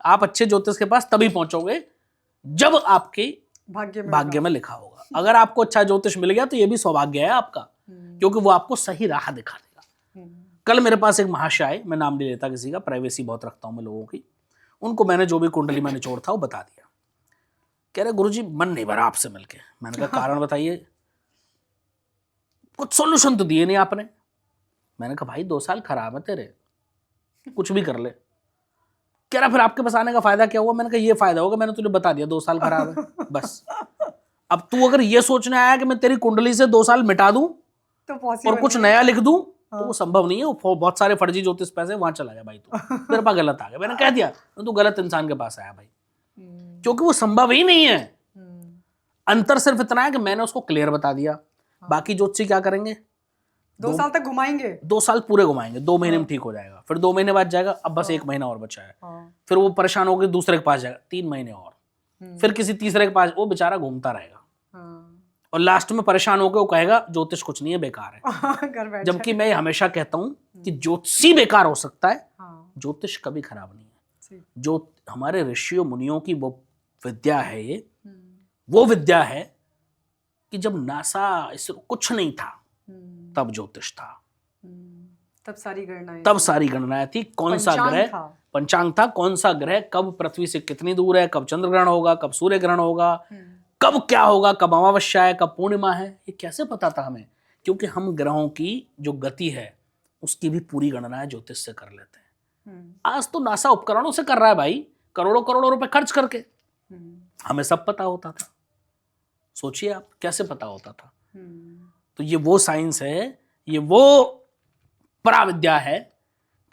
आप अच्छे ज्योतिष के पास तभी पहुंचोगे जब आपके भाग्य में लिखा होगा। अगर आपको अच्छा ज्योतिष मिल गया तो ये भी सौभाग्य है आपका, क्योंकि वो आपको सही राह दिखा देगा। कल मेरे पास एक महाशय आए, मैं नाम नहीं लेता किसी का, प्राइवेसी बहुत रखता हूं मैं लोगों की। उनको मैंने जो भी कुंडली में निचोड़ था वो बता दिया। कह रहे गुरुजी मन नहीं भरा आपसे मिलके। मैंने कहा कारण बताइए। कुछ सॉल्यूशन तो दिए नहीं आपने। मैंने कहा भाई 2 साल खराब है तेरे, कुछ भी कर ले। कह रहा फिर आपके पास आने का फायदा क्या हुआ। मैंने कहा ये फायदा होगा, मैंने तुझे बता दिया 2 साल खराब है बस। अब तू अगर ये सोचने आया कि मैं तेरी कुंडली से 2 साल मिटा दूं तो और कुछ नया लिख दूं, तो वो संभव नहीं है। वो बहुत सारे फर्जी ज्योतिष पैसे वहां चला गया भाई, तू तेरे पास गलत आ गया। मैंने कह दिया तू गलत इंसान के पास आया भाई, क्योंकि वो संभव ही नहीं है। अंतर सिर्फ इतना है कि मैंने उसको क्लियर बता दिया। बाकी ज्योतिषी क्या करेंगे, 2 साल तक घुमाएंगे, 2 साल पूरे घुमाएंगे, 2 महीने में ठीक हो जाएगा, फिर 2 महीने बाद जाएगा, अब बस 1 महीना और बचा है, फिर वो परेशान होकर दूसरे के पास जाएगा, 3 महीने और, फिर किसी तीसरे के पास, वो बेचारा घूमता रहेगा। और लास्ट में परेशान होकर वो कहेगा ज्योतिष कुछ नहीं है, बेकार है। जबकि मैं हमेशा कहता हूं कि ज्योतिषी बेकार हो सकता है, ज्योतिष कभी खराब नहीं है। जो हमारे ऋषियों मुनियों की वो विद्या है, ये वो विद्या है कि जब नासा इसरो कुछ नहीं था तब ज्योतिष था, तब सारी गणनाएं थी। कौन सा ग्रह, पंचांग था, कौन सा ग्रह कब पृथ्वी से कितनी दूर है, कब चंद्र ग्रहण होगा, कब सूर्य ग्रहण होगा, कब क्या होगा, कब अमावस्या है, कब पूर्णिमा है, ये कैसे पता था हमें? क्योंकि हम ग्रहों की जो गति है उसकी भी पूरी गणना ज्योतिष से कर लेते हैं। आज तो नासा उपकरणों से कर रहा है भाई, करोड़ों करोड़ों रुपए खर्च करके। हमें सब पता होता था, सोचिए आप कैसे पता होता था। तो ये वो साइंस है, ये वो पराविद्या है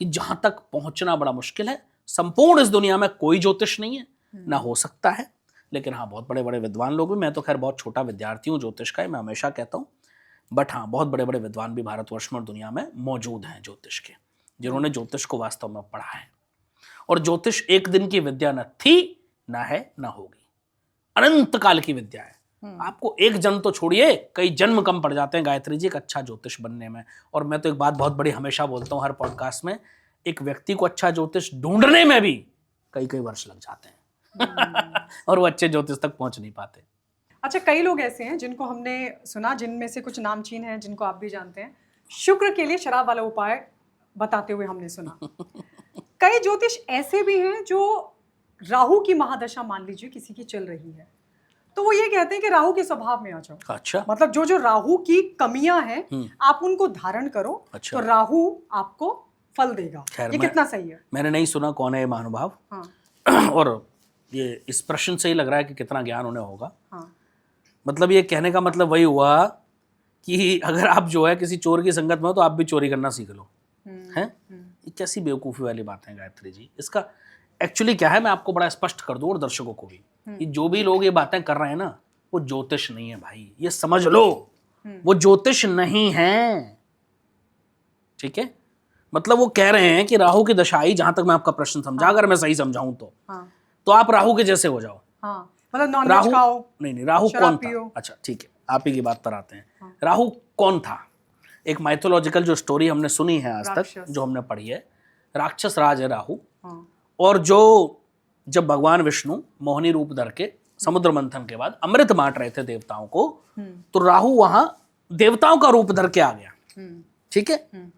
कि जहां तक पहुंचना बड़ा मुश्किल है। संपूर्ण इस दुनिया में कोई ज्योतिष नहीं है, ना हो सकता है। लेकिन हाँ, बहुत बड़े बड़े विद्वान लोग भी, मैं तो खैर बहुत छोटा विद्यार्थी हूँ ज्योतिष का, मैं हमेशा कहता हूँ, बट हाँ बहुत बड़े बड़े विद्वान भी भारतवर्ष में और दुनिया में मौजूद हैं ज्योतिष के, जिन्होंने ज्योतिष को वास्तव में पढ़ा है। और ज्योतिष एक दिन की विद्या न थी, ना है, ना होगी, अनंत काल की विद्या है। आपको एक जन्म तो छोड़िए, कई जन्म कम पड़ जाते हैं गायत्री जी एक अच्छा ज्योतिष बनने में। और मैं तो एक बात बहुत बड़ी हमेशा बोलता हूँ हर पॉडकास्ट में, एक व्यक्ति को अच्छा ज्योतिष ढूंढने में भी कई कई वर्ष लग जाते हैं और वो अच्छे ज्योतिष तक पहुंच नहीं पाते। अच्छा, कई लोग ऐसे हैं जिनको हमने सुना, जिनमें से कुछ नामचीन हैं जिनको आप भी जानते हैं, शुक्र के लिए शराब वाला उपाय बताते हुए हमने सुना। कई ज्योतिष ऐसे भी हैं जो राहु की महादशा मान लीजिए किसी की चल रही है, तो वो ये कहते हैं कि राहु के स्वभाव में आ जाओ। अच्छा, मतलब जो राहु की कमियां हैं आप उनको धारण करो। अच्छा। तो राहु आपको फल देगा। ये कितना सही है? मैंने नहीं सुना कौन है ये महानुभाव। हाँ। और ये इस प्रश्न से ही लग रहा है कि कितना ज्ञान उन्हें होगा। हाँ। मतलब ये कहने का मतलब वही हुआ कि अगर आप जो है किसी चोर की संगत में हो तो आप भी चोरी करना सीख लो। हैं? ये कैसी बेवकूफ़ी वाली बात है गायत्री जी। इसका एक्चुअली क्या है, मैं आपको बड़ा स्पष्ट कर दूं और दर्शकों को भी, कि जो भी लोग ये बातें कर रहे हैं ना, वो ज्योतिष नहीं है भाई, ये समझ लो, वो ज्योतिष नहीं है। ठीक है, मतलब वो कह रहे हैं कि राहु की दशा आई, जहां तक मैं आपका प्रश्न समझा, अगर मैं सही समझाऊं तो आप राहु के जैसे हो जाओ। मतलब नॉनवेज खाओ। नहीं, राहु कौन था? अच्छा ठीक है, आप ही की बात पर आते हैं। राहु कौन था? एक माइथोलॉजिकल जो स्टोरी हमने सुनी है आज तक, जो हमने पढ़ी है, राक्षस राज है राहु। और जब भगवान विष्णु मोहिनी रूप धर के समुद्र मंथन के बाद अमृत बांट रहे थे देवताओं को, तो राहु वहां देवताओं का रूप धर के आ गया। ठीक है,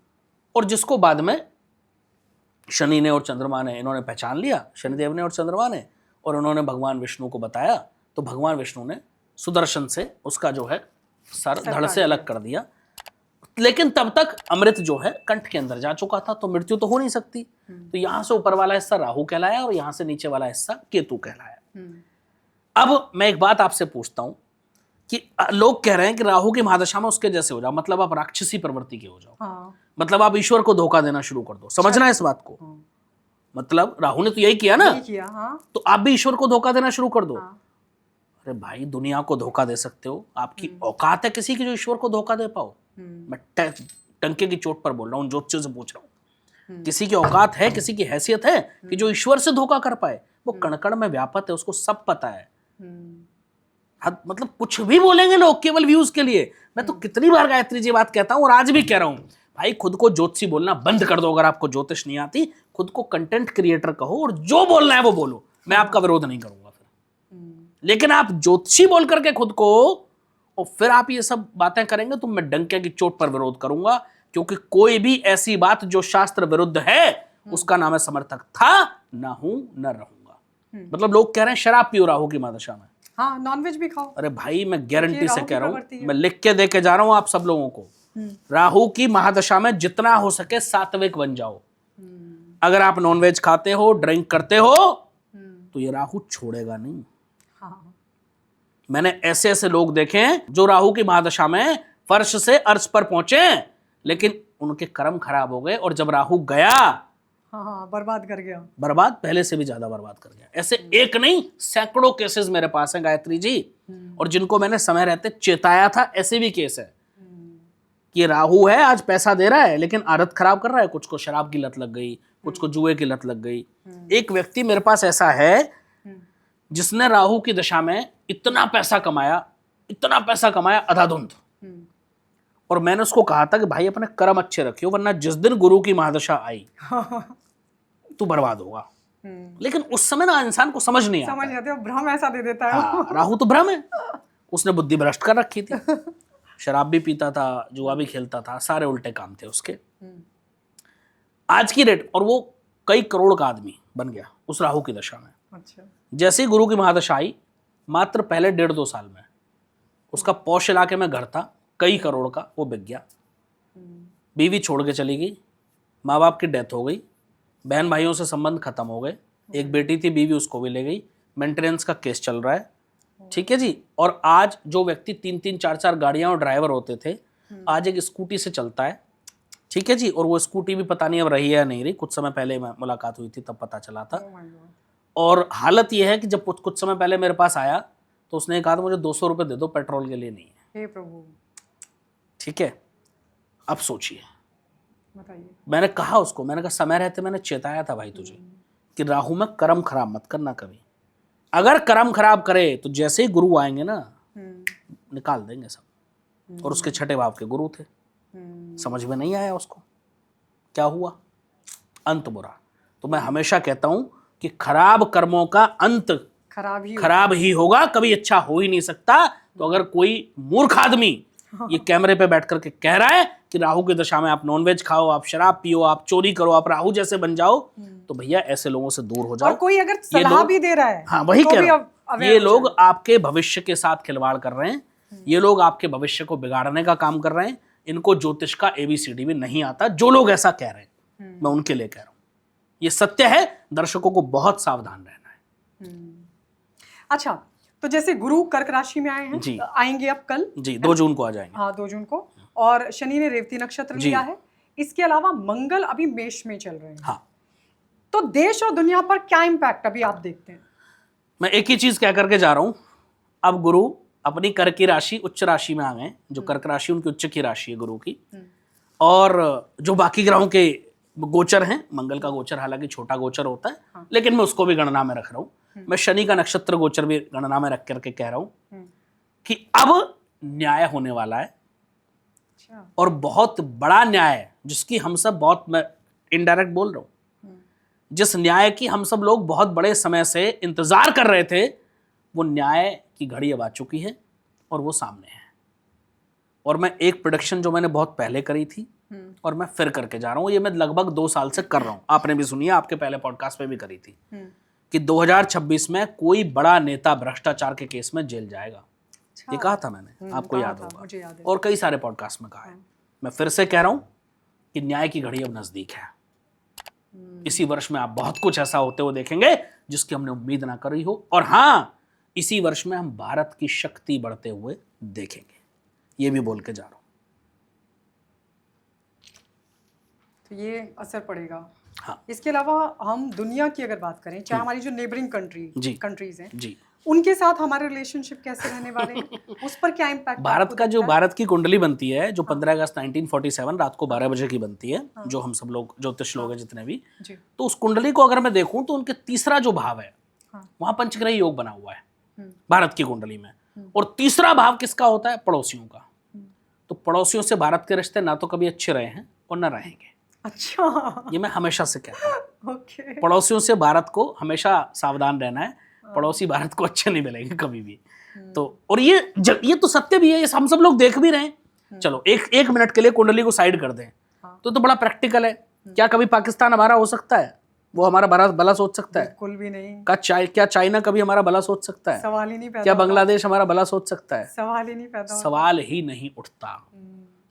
और जिसको बाद में शनि ने और चंद्रमा ने इन्होंने पहचान लिया, शनिदेव ने और चंद्रमा ने, और उन्होंने भगवान विष्णु को बताया, तो भगवान विष्णु ने सुदर्शन से उसका जो है सर धड़ से अलग कर दिया, लेकिन तब तक अमृत जो है कंठ के अंदर जा चुका था, तो मृत्यु तो हो नहीं सकती। तो यहां से ऊपर वाला हिस्सा राहु कहलाया और यहां से नीचे वाला हिस्सा केतु कहलाया। अब मैं एक बात आपसे पूछता हूं कि लोग कह रहे हैं कि राहु की महादशा में उसके जैसे हो जाओ, मतलब आप राक्षसी प्रवृत्ति के हो जाओ। हाँ। मतलब आप ईश्वर को धोखा देना शुरू कर दो। समझना है इस बात को। हाँ। मतलब राहु ने तो यही किया ना, किया, हाँ। तो आप भी ईश्वर को धोखा देना शुरू कर दो। हाँ। अरे भाई, दुनिया को धोखा दे सकते हो, आपकी औकात है किसी की जो ईश्वर को धोखा दे पाओ? मैं टंके की चोट पर बोल रहा हूँ, ज्योतिषियों से पूछ रहा हूँ, किसी की औकात है, किसी की हैसियत है कि जो ईश्वर से धोखा कर पाए? वो कण-कण में व्यापक है, उसको सब पता है। मतलब कुछ भी बोलेंगे लोग केवल व्यूज के लिए। मैं तो कितनी बार गायत्री जी बात कहता हूं और आज भी कह रहा हूं, भाई खुद को ज्योतिषी बोलना बंद कर दो। अगर आपको ज्योतिष नहीं आती, खुद को कंटेंट क्रिएटर कहो और जो बोलना है वो बोलो, मैं आपका विरोध नहीं करूंगा फिर। लेकिन आप ज्योतिषी बोल करके खुद को और फिर आप ये सब बातें करेंगे तो मैं डंके की चोट पर विरोध करूंगा, क्योंकि कोई भी ऐसी बात जो शास्त्र विरुद्ध है उसका ना मैं समर्थक था, ना हूं, न रहूंगा। मतलब लोग कह रहे हैं शराब पियो राहु की महादशा में, हाँ, नॉनवेज भी खाओ। अरे भाई मैं गारंटी से कह रहा हूं, मैं लिख के दे के जा रहा हूं आप सब लोगों को, राहु की महादशा में जितना हो सके सात्विक बन जाओ। अगर आप नॉनवेज खाते हो, ड्रिंक करते हो, तो ये राहु छोड़ेगा नहीं। हाँ। मैंने ऐसे ऐसे लोग देखे हैं जो राहु की महादशा में फर्श से अर्श पर पहुंचे, लेकिन उनके कर्म खराब हो गए, और जब राहु गया, हाँ, बर्बाद कर गया। बर्बाद, पहले से भी ज्यादा बर्बाद कर गया। ऐसे एक नहीं, सैकड़ों केसेस मेरे पास हैं गायत्री जी, और जिनको मैंने समय रहते चेताया था। ऐसे भी केस है कि राहु है, आज पैसा दे रहा है लेकिन आदत खराब कर रहा है। कुछ को शराब की लत लग गई, कुछ को जुए की लत लग गई। एक व्यक्ति मेरे पास ऐसा है जिसने राहु की दशा में इतना पैसा कमाया अधाधुंध, और मैंने उसको कहा था कि भाई अपने कर्म अच्छे रखियो, वरना जिस दिन गुरु की महादशा आई तू बर्बाद होगा। लेकिन उस समय ना इंसान को समझ नहीं आता, भ्रम ऐसा दे देता है। हाँ, राहु तो भ्रम है, उसने बुद्धि भ्रष्ट कर रखी थी। शराब भी पीता था, जुआ भी खेलता था, सारे उल्टे काम थे उसके। आज की रेट, और वो कई करोड़ का आदमी बन गया उस राहु की दशा में। अच्छा। जैसे ही गुरु की महादशा आई, मात्र पहले 1.5-2 साल में उसका पौष इलाके में घर था, कई करोड़ का, वो बिक गया। बीवी छोड़ के चली गई, माँ बाप की डेथ हो गई, बहन भाइयों से संबंध खत्म हो गए, एक बेटी थी बीवी उसको भी ले गई, मेंटेनेंस का केस चल रहा है। ठीक है जी। और आज जो व्यक्ति 3-3, 4-4 गाड़ियां और ड्राइवर होते थे, आज एक स्कूटी से चलता है। ठीक है जी। और वो स्कूटी भी पता नहीं अब रही है या नहीं रही, कुछ समय पहले मुलाकात हुई थी तब पता चला था। और हालत ये है कि जब कुछ समय पहले मेरे पास आया तो उसने कहा था मुझे 200 रुपये दे दो, पेट्रोल के लिए नहीं है। हे प्रभु। ठीक है, अब सोचिए, बताइए। मैंने कहा उसको, मैंने कहा समय रहते मैंने चेताया था भाई तुझे कि राहु में कर्म खराब मत करना कभी। अगर कर्म खराब करे तो जैसे ही गुरु आएंगे ना, निकाल देंगे सब। और उसके छठे भाव के गुरु थे, समझ में नहीं आया उसको, क्या हुआ, अंत बुरा। तो मैं हमेशा कहता हूं कि खराब कर्मों का अंत खराब ही होगा, कभी अच्छा हो ही नहीं सकता। तो अगर कोई मूर्ख आदमी ये कैमरे पे बैठ करके कह रहा है कि राहु की दशा में आप नॉनवेज खाओ, आप शराब पियो, आप चोरी करो, आप राहु जैसे बन जाओ, तो भैया ऐसे लोगों से दूर हो जाओ। और कोई अगर सलाह भी दे रहा है, हाँ वही कह रहा हूं, ये लोग आपके भविष्य के साथ खिलवाड़ कर रहे हैं, ये लोग आपके भविष्य को बिगाड़ने का काम कर रहे हैं। इनको ज्योतिष का ABCD भी नहीं आता। जो लोग ऐसा कह रहे हैं, मैं उनके लिए कह रहा हूं, ये सत्य है। दर्शकों को बहुत सावधान रहना है। अच्छा, तो जैसे गुरु कर्क राशि में आए हैं जी, आएंगे अब कल जी, 2 जून को आ जाएंगे। हाँ, 2 जून को। और शनि ने रेवती नक्षत्र लिया है। इसके अलावा मंगल अभी मेष में चल रहे हैं। हाँ। तो देश और दुनिया पर क्या इम्पैक्ट अभी आप देखते हैं? मैं एक ही चीज कह करके जा रहा हूं, अब गुरु अपनी कर्क की राशि उच्च राशि में आ गए। जो कर्क राशि उनकी उच्च की राशि है गुरु की। और जो बाकी ग्रहों के गोचर हैं, मंगल का गोचर हालांकि छोटा गोचर होता है, हाँ, लेकिन मैं उसको भी गणना में रख रहा हूं। मैं शनि का नक्षत्र गोचर भी गणना में रख करके कह रहा हूं कि अब न्याय होने वाला है। और बहुत बड़ा न्याय, जिसकी हम सब बहुत, मैं इनडायरेक्ट बोल रहा हूं, जिस न्याय की हम सब लोग बहुत बड़े समय से इंतजार कर रहे थे, वो न्याय की घड़ी अब आ चुकी है और वो सामने है। और मैं एक प्रेडिक्शन जो मैंने बहुत पहले करी थी और मैं फिर करके जा रहा हूं, ये मैं लगभग 2 साल से कर रहा हूं। आपने भी सुनी है, आपके पहले पॉडकास्ट में भी करी थी कि 2026 में कोई बड़ा नेता भ्रष्टाचार के केस में जेल जाएगा। ये कहा था मैंने, आपको याद होगा, मुझे याद है। और कई सारे पॉडकास्ट में कहा है। मैं फिर से कह रहा हूं कि न्याय की घड़ी अब नजदीक है। इसी वर्ष में आप बहुत कुछ ऐसा होते हुए देखेंगे जिसकी हमने उम्मीद ना करी हो, और हाँ, इसी वर्ष में हम भारत की शक्ति बढ़ते हुए देखेंगे, ये भी बोल के जा रहा हूं। तो ये असर पड़ेगा। हाँ। इसके अलावा हम दुनिया की अगर बात करें, चाहे हमारी जो नेबरिंग कंट्रीज हैं जी, उनके साथ हमारे रिलेशनशिप कैसे रहने वाले हैं, उस पर क्या इम्पैक्ट भारत की कुंडली बनती है जो 15 अगस्त 1947 रात को 12 बजे की बनती है, जो हम सब लोग ज्योतिष लोग हैं जितने भी, तो उस कुंडली को अगर मैं देखूं तो उनके तीसरा जो भाव है वहां पंचग्रही योग बना हुआ है भारत की कुंडली में, और तीसरा भाव किसका होता है? पड़ोसियों का। तो पड़ोसियों से भारत के रिश्ते ना तो कभी अच्छे रहे हैं और ना रहेंगे। अच्छा, ये मैं हमेशा से कहता हूँ। ओके। पड़ोसियों से भारत को हमेशा सावधान रहना है, पड़ोसी भारत को अच्छे नहीं मिलेंगे कभी भी। तो और ये तो सत्य भी है, ये हम सब लोग देख भी रहे हैं। चलो एक मिनट के लिए कुंडली को साइड कर दें, तो बड़ा प्रैक्टिकल है। क्या कभी पाकिस्तान हमारा हो सकता है? वो हमारा भला सोच सकता है? बिल्कुल भी नहीं। क्या चाइना कभी हमारा भला सोच सकता है? सवाल ही नहीं पैदा। क्या बांग्लादेश हमारा भला सोच सकता है? सवाल ही नहीं पैदा। सवाल ही नहीं उठता।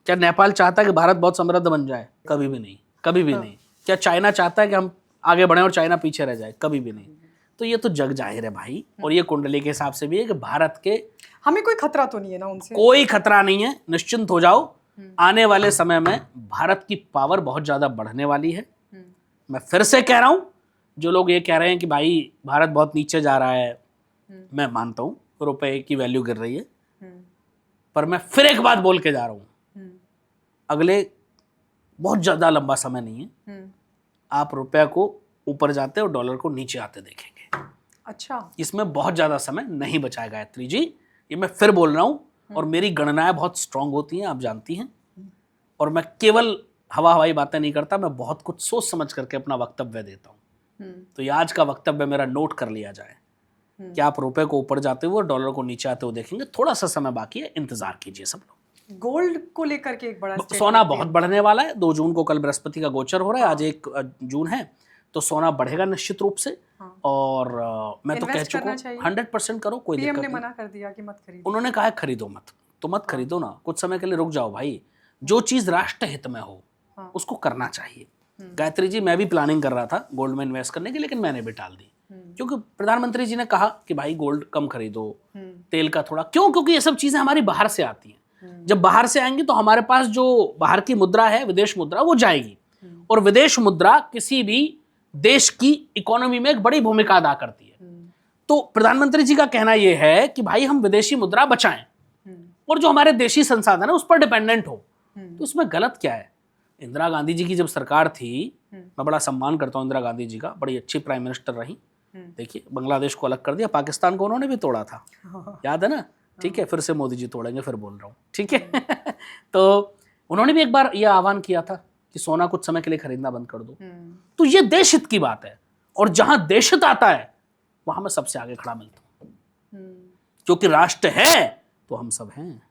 क्या नेपाल चाहता है कि भारत बहुत समृद्ध बन जाए? कभी भी नहीं, कभी भी नहीं। क्या चाइना चाहता है कि हम आगे बढ़े और चाइना पीछे रह जाए? कभी भी नहीं। तो ये तो जग जाहिर है भाई, और ये कुंडली के हिसाब से भी है कि भारत के हमें कोई खतरा तो नहीं है ना उनसे? कोई खतरा नहीं है, निश्चिंत हो जाओ। आने वाले समय में भारत की पावर बहुत ज्यादा बढ़ने वाली है। मैं फिर से कह रहा हूं, जो लोग ये कह रहे हैं कि भाई भारत बहुत नीचे जा रहा है, मैं मानता हूं रुपए की वैल्यू गिर रही है, पर मैं फिर एक बात बोल के जा रहा हूं, अगले बहुत ज्यादा लंबा समय नहीं है, आप रुपया को ऊपर जाते और डॉलर को नीचे आते देखेंगे। अच्छा, इसमें बहुत ज्यादा समय नहीं बचाएगा गायत्री जी, ये मैं फिर बोल रहा हूं, और मेरी गणनाएं बहुत स्ट्रांग होती हैं, आप जानती हैं, और मैं केवल हवाई बातें नहीं करता, मैं बहुत कुछ सोच समझ करके अपना वक्तव्य देता हूं। तो ये आज का वक्तव्य मेरा नोट कर लिया जाए कि आप रुपए को ऊपर जाते हुए और डॉलर को नीचे आते हुए देखेंगे। थोड़ा सा समय बाकी है, इंतजार कीजिए सब लोग। गोल्ड को लेकर के एक बड़ा सोना बहुत बढ़ने वाला है। 2 जून को कल बृहस्पति का गोचर हो रहा है, आज 1 जून है, तो सोना बढ़ेगा निश्चित रूप से। और मैं तो कह चुका हूँ 100% करो, कोई दिक्कत नहीं। मना कर दिया कि मत खरीदो। उन्होंने कहा है खरीदो मत, तो मत खरीदो ना, कुछ समय के लिए रुक जाओ भाई। जो चीज राष्ट्र हित में हो उसको करना चाहिए। गायत्री जी, मैं भी प्लानिंग कर रहा था गोल्ड में इन्वेस्ट करने की, लेकिन मैंने भी टाल दी, क्योंकि प्रधानमंत्री जी ने कहा कि भाई गोल्ड कम खरीदो, तेल का थोड़ा, क्योंकि ये सब चीजें हमारी बाहर से आती हैं। जब बाहर से आएंगी तो हमारे पास जो बाहर की मुद्रा है, विदेश मुद्रा, वो जाएगी, और विदेश मुद्रा किसी भी देश की इकोनॉमी में एक बड़ी भूमिका अदा करती है। तो प्रधानमंत्री जी का कहना यह है कि भाई हम विदेशी मुद्रा बचाएं, और जो हमारे देशी संसाधन है उस पर डिपेंडेंट हो। तो इसमें गलत क्या है? इंदिरा गांधी जी की जब सरकार थी, मैं बड़ा सम्मान करता हूं इंदिरा गांधी जी का, बड़ी अच्छी प्राइम मिनिस्टर रही। देखिए, बांग्लादेश को अलग कर दिया, पाकिस्तान को उन्होंने भी तोड़ा था, याद है ना? ठीक है, फिर से मोदी जी तोड़ेंगे, फिर बोल रहा हूँ, ठीक है। तो उन्होंने भी एक बार यह आह्वान किया था कि सोना कुछ समय के लिए खरीदना बंद कर दो। तो ये देश हित की बात है, और जहां देश हित आता है वहां मैं सबसे आगे खड़ा मिलता हूं, क्योंकि राष्ट्र है तो हम सब हैं,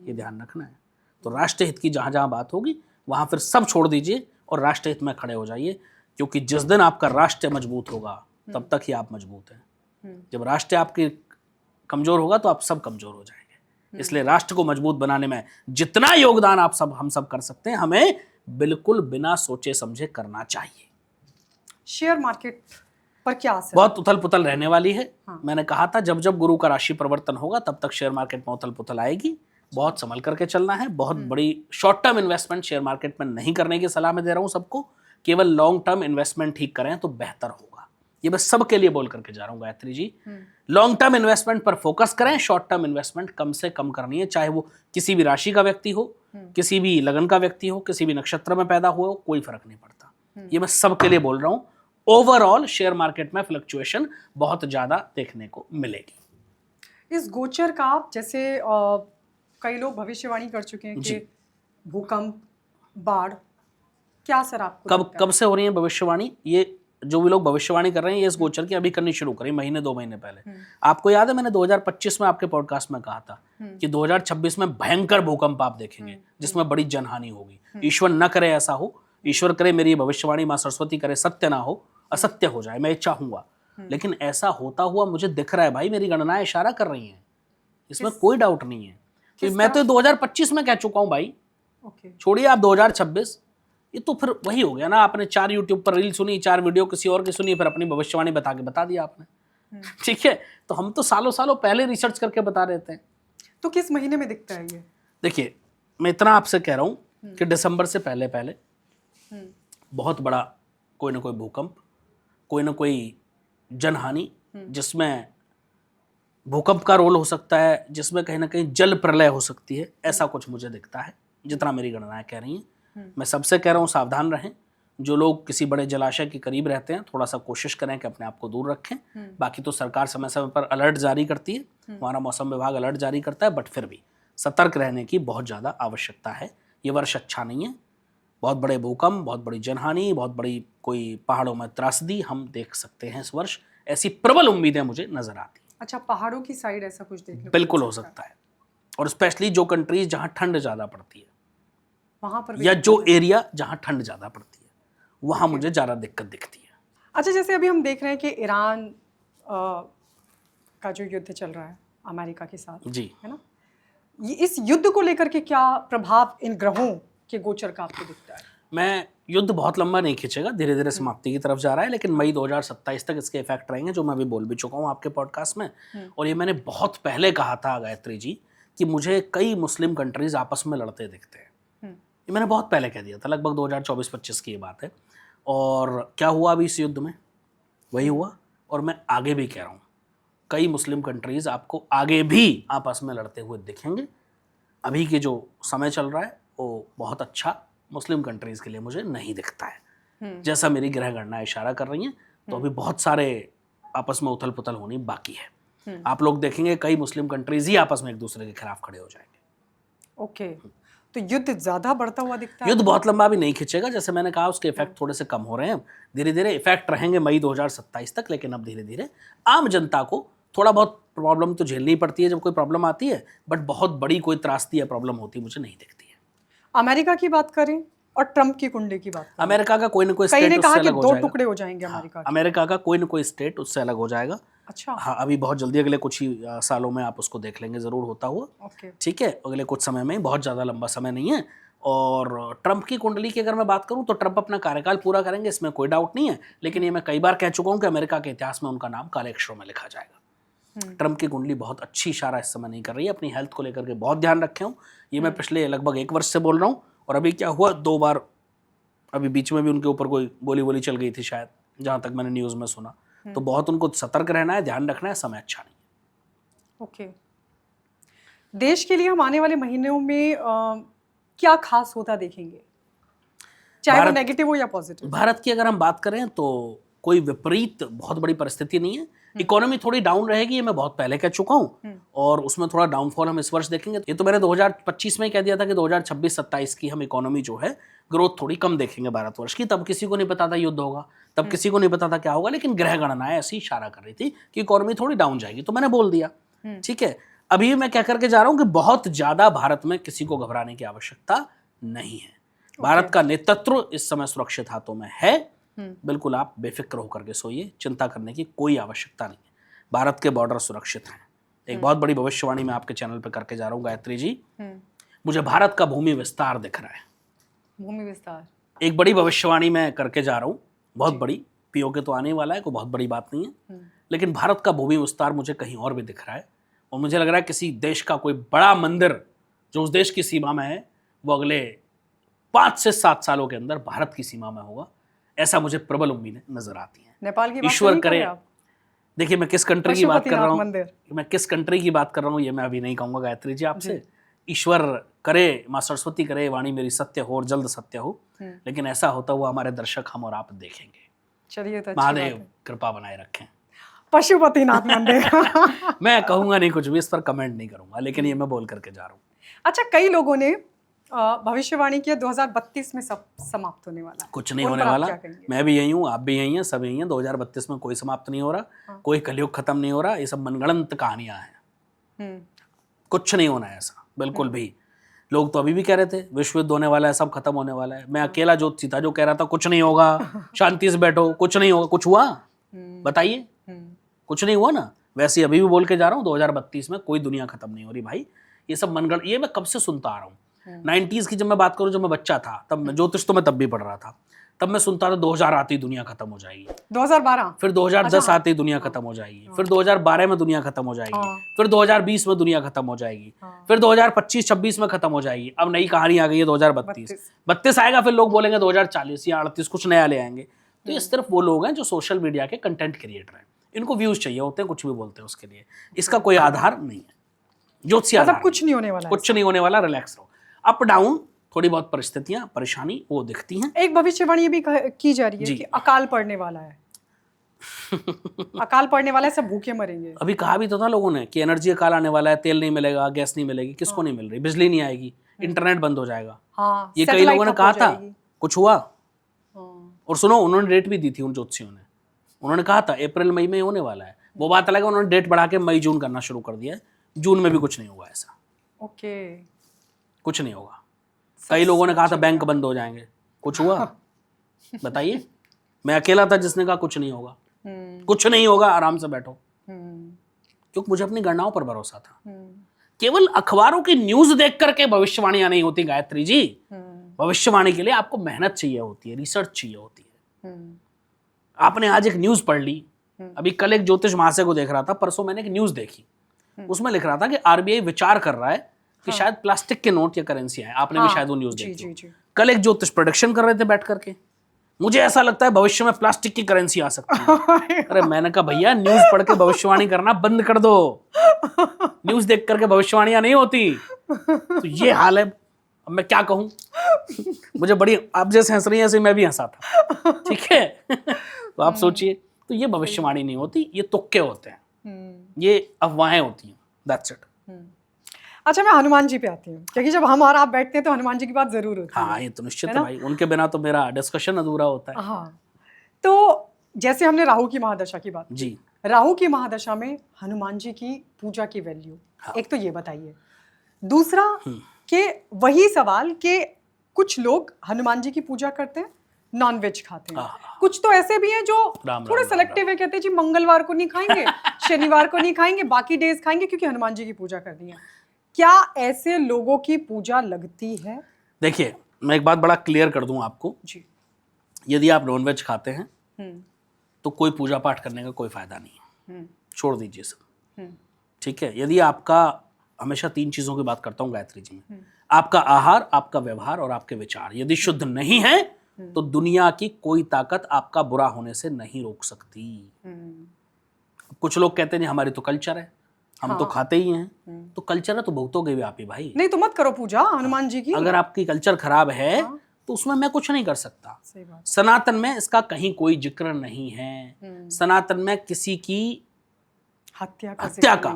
ये ध्यान रखना है। तो राष्ट्र हित की जहां जहां बात होगी वहां फिर सब छोड़ दीजिए और राष्ट्र हित में खड़े हो जाइए, क्योंकि जिस दिन आपका राष्ट्र मजबूत होगा तब तक ही आप मजबूत हैं। जब राष्ट्र आपके कमजोर होगा तो आप सब कमजोर हो जाएंगे। इसलिए राष्ट्र को मजबूत बनाने में जितना योगदान हम सब कर सकते हैं, हमें बिल्कुल बिना सोचे समझे करना चाहिए। शेयर मार्केट पर क्या असर? बहुत उथल पुथल रहने वाली है। मैंने कहा था जब जब गुरु का राशि परिवर्तन होगा तब तक शेयर मार्केट में उथल पुथल आएगी। बहुत संभल करके चलना है। बहुत बड़ी short term investment share market में नहीं करने की सलाह मैं दे रहा हूं सबको। केवल लॉन्ग टर्म इन्वेस्टमेंट ही करें तो बेहतर होगा। ये मैं सबके लिए बोल करके जा रहा हूं Gayatri ji. Long term investment पर फोकस करें, शॉर्ट टर्म इन्वेस्टमेंट कम से कम करनी है, चाहे वो किसी भी राशि का व्यक्ति हो, किसी भी लगन का व्यक्ति हो, किसी भी नक्षत्र में पैदा हुआ हो, कोई फर्क नहीं पड़ता। ये मैं सबके लिए बोल रहा हूं। ओवरऑल शेयर मार्केट में फ्लक्चुएशन बहुत ज्यादा देखने को मिलेगी। इस गोचर का जैसे कई लोग भविष्यवाणी कर चुके हैं कि भूकंप, बाढ़, क्या असर आपको कब से हो रही है भविष्यवाणी? ये जो भी लोग भविष्यवाणी कर रहे हैं ये इस गोचर की अभी करनी शुरू करी, महीने 2 महीने पहले। आपको याद है मैंने 2025 में आपके पॉडकास्ट में कहा था कि 2026 में भयंकर भूकंप आप देखेंगे जिसमें बड़ी जनहानि होगी। ईश्वर न करे ऐसा हो, ईश्वर करे मेरी भविष्यवाणी मां सरस्वती करे सत्य ना हो, असत्य हो जाए, मैं चाहूंगा, लेकिन ऐसा होता हुआ मुझे दिख रहा है भाई। मेरी गणनाएं इशारा कर रही हैं इसमें कोई डाउट नहीं है। कि मैं तो 2025 में कह चुका हूं भाई, छोड़िए आप 2026, ये तो फिर वही हो गया ना, आपने 4 यूट्यूब पर रील सुनी, 4 वीडियो किसी और की सुनी, फिर अपनी भविष्यवाणी बता दिया आपने। ठीक है, तो हम तो सालों सालों पहले रिसर्च करके बता देते हैं। तो किस महीने में दिखता है ये? देखिए, मैं इतना आपसे कह रहा हूं कि दिसंबर से पहले पहले बहुत बड़ा कोई ना कोई भूकंप, कोई ना कोई जनहानि, जिसमें भूकंप का रोल हो सकता है, जिसमें कहीं ना कहीं जल प्रलय हो सकती है, ऐसा कुछ मुझे दिखता है जितना मेरी गणनाएं कह रही हैं। मैं सबसे कह रहा हूँ सावधान रहें। जो लोग किसी बड़े जलाशय के करीब रहते हैं, थोड़ा सा कोशिश करें कि अपने आप को दूर रखें। बाकी तो सरकार समय समय पर अलर्ट जारी करती है, हमारा मौसम विभाग अलर्ट जारी करता है, बट फिर भी सतर्क रहने की बहुत ज़्यादा आवश्यकता है। ये वर्ष अच्छा नहीं है, बहुत बड़े भूकंप, बहुत बड़ी जनहानि, बहुत बड़ी कोई पहाड़ों में त्रासदी हम देख सकते हैं इस वर्ष। ऐसी प्रबल उम्मीदें मुझे नजर आती हैं। अच्छा, पहाड़ों की साइड ऐसा कुछ देखने को बिल्कुल हो सकता है, और स्पेशली जो कंट्रीज जहां ठंड ज्यादा पड़ती है वहां पर, या जो एरिया जहां ठंड ज्यादा पड़ती है, वहां मुझे ज्यादा दिक्कत दिखती है। अच्छा, जैसे अभी हम देख रहे हैं कि ईरान का जो युद्ध चल रहा है अमेरिका के साथ, जी, है ना, ये इस युद्ध को लेकर के क्या प्रभाव इन ग्रहों के गोचर का आपको दिखता है? मैं युद्ध बहुत लंबा नहीं खींचेगा, धीरे धीरे समाप्ति की तरफ जा रहा है, लेकिन मई 2027 तक इसके इफेक्ट रहेंगे, जो मैं अभी बोल भी चुका हूँ आपके पॉडकास्ट में। और ये मैंने बहुत पहले कहा था गायत्री जी, कि मुझे कई मुस्लिम कंट्रीज आपस में लड़ते दिखते हैं। ये मैंने बहुत पहले कह दिया था, लगभग 2024-25 की ये बात है। और क्या हुआ अभी इस युद्ध में? वही हुआ, और मैं आगे भी कह रहा हूँ, कई मुस्लिम कंट्रीज आपको आगे भी आपस में लड़ते हुए दिखेंगे। अभी के जो समय चल रहा है वो बहुत अच्छा मुस्लिम कंट्रीज के लिए मुझे नहीं दिखता है, जैसा मेरी ग्रह गणना इशारा कर रही हैं। तो अभी बहुत सारे आपस में उथल पुथल होनी बाकी है। आप लोग देखेंगे कई मुस्लिम कंट्रीज ही आपस में एक दूसरे के खिलाफ खड़े हो जाएंगे। ओके, तो युद्ध ज्यादा बढ़ता हुआ दिखता है? युद्ध बहुत लंबा भी नहीं खिंचेगा, जैसे मैंने कहा उसके इफेक्ट थोड़े से कम हो रहे हैं, धीरे धीरे इफेक्ट रहेंगे मई 2027 तक। लेकिन अब धीरे धीरे आम जनता को थोड़ा बहुत प्रॉब्लम तो झेलनी पड़ती है जब कोई प्रॉब्लम आती है, बट बहुत बड़ी कोई त्रासदी या प्रॉब्लम होती मुझे नहीं दिखती है। अमेरिका की बात करें और ट्रंप की कुंडली की बात करें, अमेरिका का कोई ना कोई स्टेट उससे अलग हो जाएगा। 2 टुकड़े हो जाएंगे अमेरिका के। अमेरिका का कोई ना कोई स्टेट उससे अलग हो जाएगा। अच्छा, हाँ, अभी बहुत जल्दी, अगले कुछ ही सालों में आप उसको देख लेंगे जरूर होता हुआ। ठीक है, अगले कुछ समय में, बहुत ज़्यादा लंबा समय नहीं है। और ट्रंप की कुंडली की अगर मैं बात करूं तो ट्रंप अपना कार्यकाल पूरा करेंगे, इसमें कोई डाउट नहीं है। लेकिन ये मैं कई बार कह चुका हूं कि अमेरिका के इतिहास में उनका नाम काले अक्षरों में लिखा जाएगा। ट्रंप की कुंडली बहुत अच्छी इशारा इस समय नहीं कर रही है। अपनी हेल्थ को लेकर के बहुत ध्यान रखे हूँ, ये मैं पिछले लगभग 1 वर्ष से बोल रहा हूँ। और अभी क्या हुआ, 2 बार अभी बीच में भी उनके ऊपर कोई गोली चल गई थी शायद, जहाँ तक मैंने न्यूज़ में सुना। तो बहुत उनको सतर्क रहना है, ध्यान रखना है, समय अच्छा नहीं है। ओके, देश के लिए हम आने वाले महीनों में क्या खास होता देखेंगे, चाहे वो नेगेटिव हो या पॉजिटिव? भारत की अगर हम बात करें तो कोई विपरीत बहुत बड़ी परिस्थिति नहीं है। इकोनॉमी थोड़ी डाउन रहेगी, ये मैं बहुत पहले कह चुका हूँ, और उसमें थोड़ा डाउनफॉल हम इस वर्ष देखेंगे। ये तो मैंने 2025 में ही कह दिया था कि 2026-27 की हम इकोनॉमी जो है ग्रोथ थोड़ी कम देखेंगे भारतवर्ष की। तब किसी को नहीं पता था युद्ध होगा, तब किसी को नहीं पता था क्या होगा, लेकिन ग्रह गणनाएं ऐसी इशारा कर रही थी कि इकोनॉमी थोड़ी डाउन जाएगी, तो मैंने बोल दिया। ठीक है, अभी मैं क्या करके जा रहा हूँ कि बहुत ज्यादा भारत में किसी को घबराने की आवश्यकता नहीं है। भारत का नेतृत्व इस समय सुरक्षित हाथों में है। बिल्कुल आप बेफिक्र होकर के सोइए, चिंता करने की कोई आवश्यकता नहीं है। भारत के बॉर्डर सुरक्षित हैं। एक बहुत बड़ी भविष्यवाणी मैं आपके चैनल पे करके जा रहा हूँ गायत्री जी। मुझे भारत का भूमि विस्तार दिख रहा है। भूमि विस्तार एक बड़ी भविष्यवाणी मैं करके जा रहा हूँ, बहुत बड़ी। पीओके तो आने वाला है, कोई बहुत बड़ी बात नहीं है, लेकिन भारत का भूमि विस्तार मुझे कहीं और भी दिख रहा है। और मुझे लग रहा है किसी देश का कोई बड़ा मंदिर जो उस देश की सीमा में है, वो अगले 5 से 7 सालों के अंदर भारत की सीमा में होगा। ऐसा मुझे प्रबल उम्मीदें नजर आती हैं। नेपाल की बात ईश्वर करे। देखिए, मैं किस कंट्री की बात कर रहा हूँ, ये मैं अभी नहीं कहूँगा गायत्री जी आपसे। ईश्वर करे, माँ सरस्वती करे, वाणी मेरी सत्य हो और जल्द सत्य हो। लेकिन ऐसा होता हुआ हमारे दर्शक, हम और आप देखेंगे। चलिए, तो महादेव कृपा बनाए रखें। पशुपतिनाथ मंदिर मैं कहूँगा नहीं कुछ भी, इस पर कमेंट नहीं करूँगा, लेकिन ये मैं बोल करके जा रहा हूँ। अच्छा, कई लोगों ने भविष्यवाणी किया 2032 में सब समाप्त होने वाला है। कुछ नहीं होने वाला। मैं भी यही हूँ, आप भी यही हैं, सब यही हैं। 2032 में कोई समाप्त नहीं हो रहा, कोई कलयुग खत्म नहीं हो रहा। ये सब मनगढ़ंत कहानियां हैं, कुछ नहीं होना है ऐसा बिल्कुल भी। लोग तो अभी भी कह रहे थे विश्व युद्ध होने वाला है, सब खत्म होने वाला है। मैं अकेला ज्योतिषी था जो कह रहा था कुछ नहीं होगा, शांति से बैठो, कुछ नहीं होगा। कुछ हुआ? बताइए, कुछ नहीं हुआ ना। वैसे अभी भी बोल के जा रहा हूँ 2032 में कोई दुनिया खत्म नहीं हो रही भाई। ये सब मनगढ़, ये मैं कब से सुनता आ रहा हूँ। 90s की जब मैं बात करूँ, जब मैं बच्चा था, तब मैं ज्योतिष तो मैं तब भी पढ़ रहा था, तब मैं सुनता था 2000 आते ही दुनिया खत्म हो जाएगी, 2012, फिर 2010 आते ही दुनिया खत्म हो जाएगी, फिर 2012 में दुनिया खत्म हो जाएगी, फिर 2020 में दुनिया खत्म हो जाएगी, फिर 2025-26 में खत्म हो जाएगी। अब नई कहानी आ गई है 2032 आएगा, फिर लोग बोलेंगे 2040 या 38 कुछ नया ले आएंगे। तो ये सिर्फ वो लोग हैं जो सोशल मीडिया के कंटेंट क्रिएटर हैं, इनको व्यूज चाहिए होते हैं, कुछ भी बोलते हैं उसके लिए। इसका कोई आधार नहीं है, ज्योतिषी आधार, कुछ नहीं होने वाला, कुछ नहीं होने वाला, रिलैक्स रहो। अप डाउन थोड़ी बहुत परिस्थितियां, परेशानी वो दिखती हैं। एक भविष्यवाणी ये भी की जा रही है कि अकाल पड़ने वाला है। अकाल पड़ने वाला है, सब भूखे मरेंगे। अभी कहा भी तो था लोगों ने कि एनर्जी अकाल आने वाला है, तेल नहीं मिलेगा, गैस नहीं मिलेगी। किसको नहीं मिल रही? बिजली नहीं आएगी, इंटरनेट बंद हो जाएगा। हाँ, ये कई लोगों ने कहा था, कुछ हुआ? और सुनो, उन्होंने डेट भी दी थी उन ज्योतिषियों ने, उन्होंने कहा था अप्रैल मई में होने वाला है। वो बात अलग है, उन्होंने डेट बढ़ा के मई जून करना शुरू कर दिया है। जून में भी कुछ नहीं हुआ ऐसा। ओके, कुछ नहीं होगा। कई लोगों ने कहा था बैंक बंद हो जाएंगे, कुछ हुआ? बताइए। मैं अकेला था जिसने कहा कुछ नहीं होगा। कुछ नहीं होगा, आराम से बैठो, क्योंकि मुझे अपनी गणनाओं पर भरोसा था। केवल अखबारों की न्यूज देख करके भविष्यवाणियां नहीं होती गायत्री जी। भविष्यवाणी के लिए आपको मेहनत चाहिए होती है, रिसर्च चाहिए होती है। आपने आज एक न्यूज पढ़ ली, अभी कल एक ज्योतिष महाशय को देख रहा था, परसों मैंने एक न्यूज देखी, उसमें लिख रहा था कि आरबीआई विचार कर रहा है कि शायद प्लास्टिक के नोट या करेंसी आए। आपने भी शायद वो न्यूज देखी। कल एक ज्योतिष प्रोडिक्शन कर रहे थे बैठ करके, मुझे ऐसा लगता है भविष्य में प्लास्टिक की करेंसी आ सकती है। अरे मैंने कहा भैया, न्यूज पढ़ के भविष्यवाणी करना बंद कर दो। न्यूज देख करके भविष्यवाणियां नहीं होती। तो ये हाल है। अब मैं क्या कहूं, मुझे बड़ी, आप जैसे हंस रही हैं ऐसे मैं भी हंसा था, ठीक है। तो आप सोचिए, तो ये भविष्यवाणी नहीं होती, ये तुक्के होते हैं, ये अफवाहें होती हैं। That's it. अच्छा, मैं हनुमान जी पे आती हूँ, क्योंकि जब हम और आप बैठते हैं तो हनुमान जी की बात जरूर होती है। हाँ, ये तो निश्चित है भाई, उनके बिना तो मेरा डिस्कशन अधूरा होता है। हाँ, तो जैसे हमने राहु की महादशा की बात जी, राहु की महादशा में हनुमान जी की पूजा की वैल्यू, एक तो ये बताइए। दूसरा कि वही सवाल कि कुछ लोग हनुमान जी की पूजा करते हैं, नॉनवेज खाते हैं, कुछ तो ऐसे भी हैं जो थोड़े सेलेक्टिव है, कहते हैं जी मंगलवार को नहीं खाएंगे, शनिवार को नहीं खाएंगे, बाकी डेज खाएंगे क्योंकि हनुमान जी की पूजा करनी है। क्या ऐसे लोगों की पूजा लगती है? देखिए, मैं एक बात बड़ा क्लियर कर दूं आपको जी। यदि आप नॉनवेज खाते हैं तो कोई पूजा पाठ करने का कोई फायदा नहीं है, छोड़ दीजिए सब, ठीक है। यदि आपका, हमेशा 3 चीजों की बात करता हूं गायत्री जी में, आपका आहार, आपका व्यवहार और आपके विचार यदि शुद्ध नहीं है तो दुनिया की कोई ताकत आपका बुरा होने से नहीं रोक सकती। कुछ लोग कहते हैं हमारी तो कल्चर है, हम तो खाते ही हैं। तो कल्चर है तो भुगतोगे भी आप ही भाई। नहीं तो मत करो पूजा हनुमान जी की। अगर आपकी कल्चर खराब है तो उसमें मैं कुछ नहीं कर सकता। सही बात। सनातन में इसका कहीं कोई जिक्र नहीं है। सनातन में किसी की हत्या का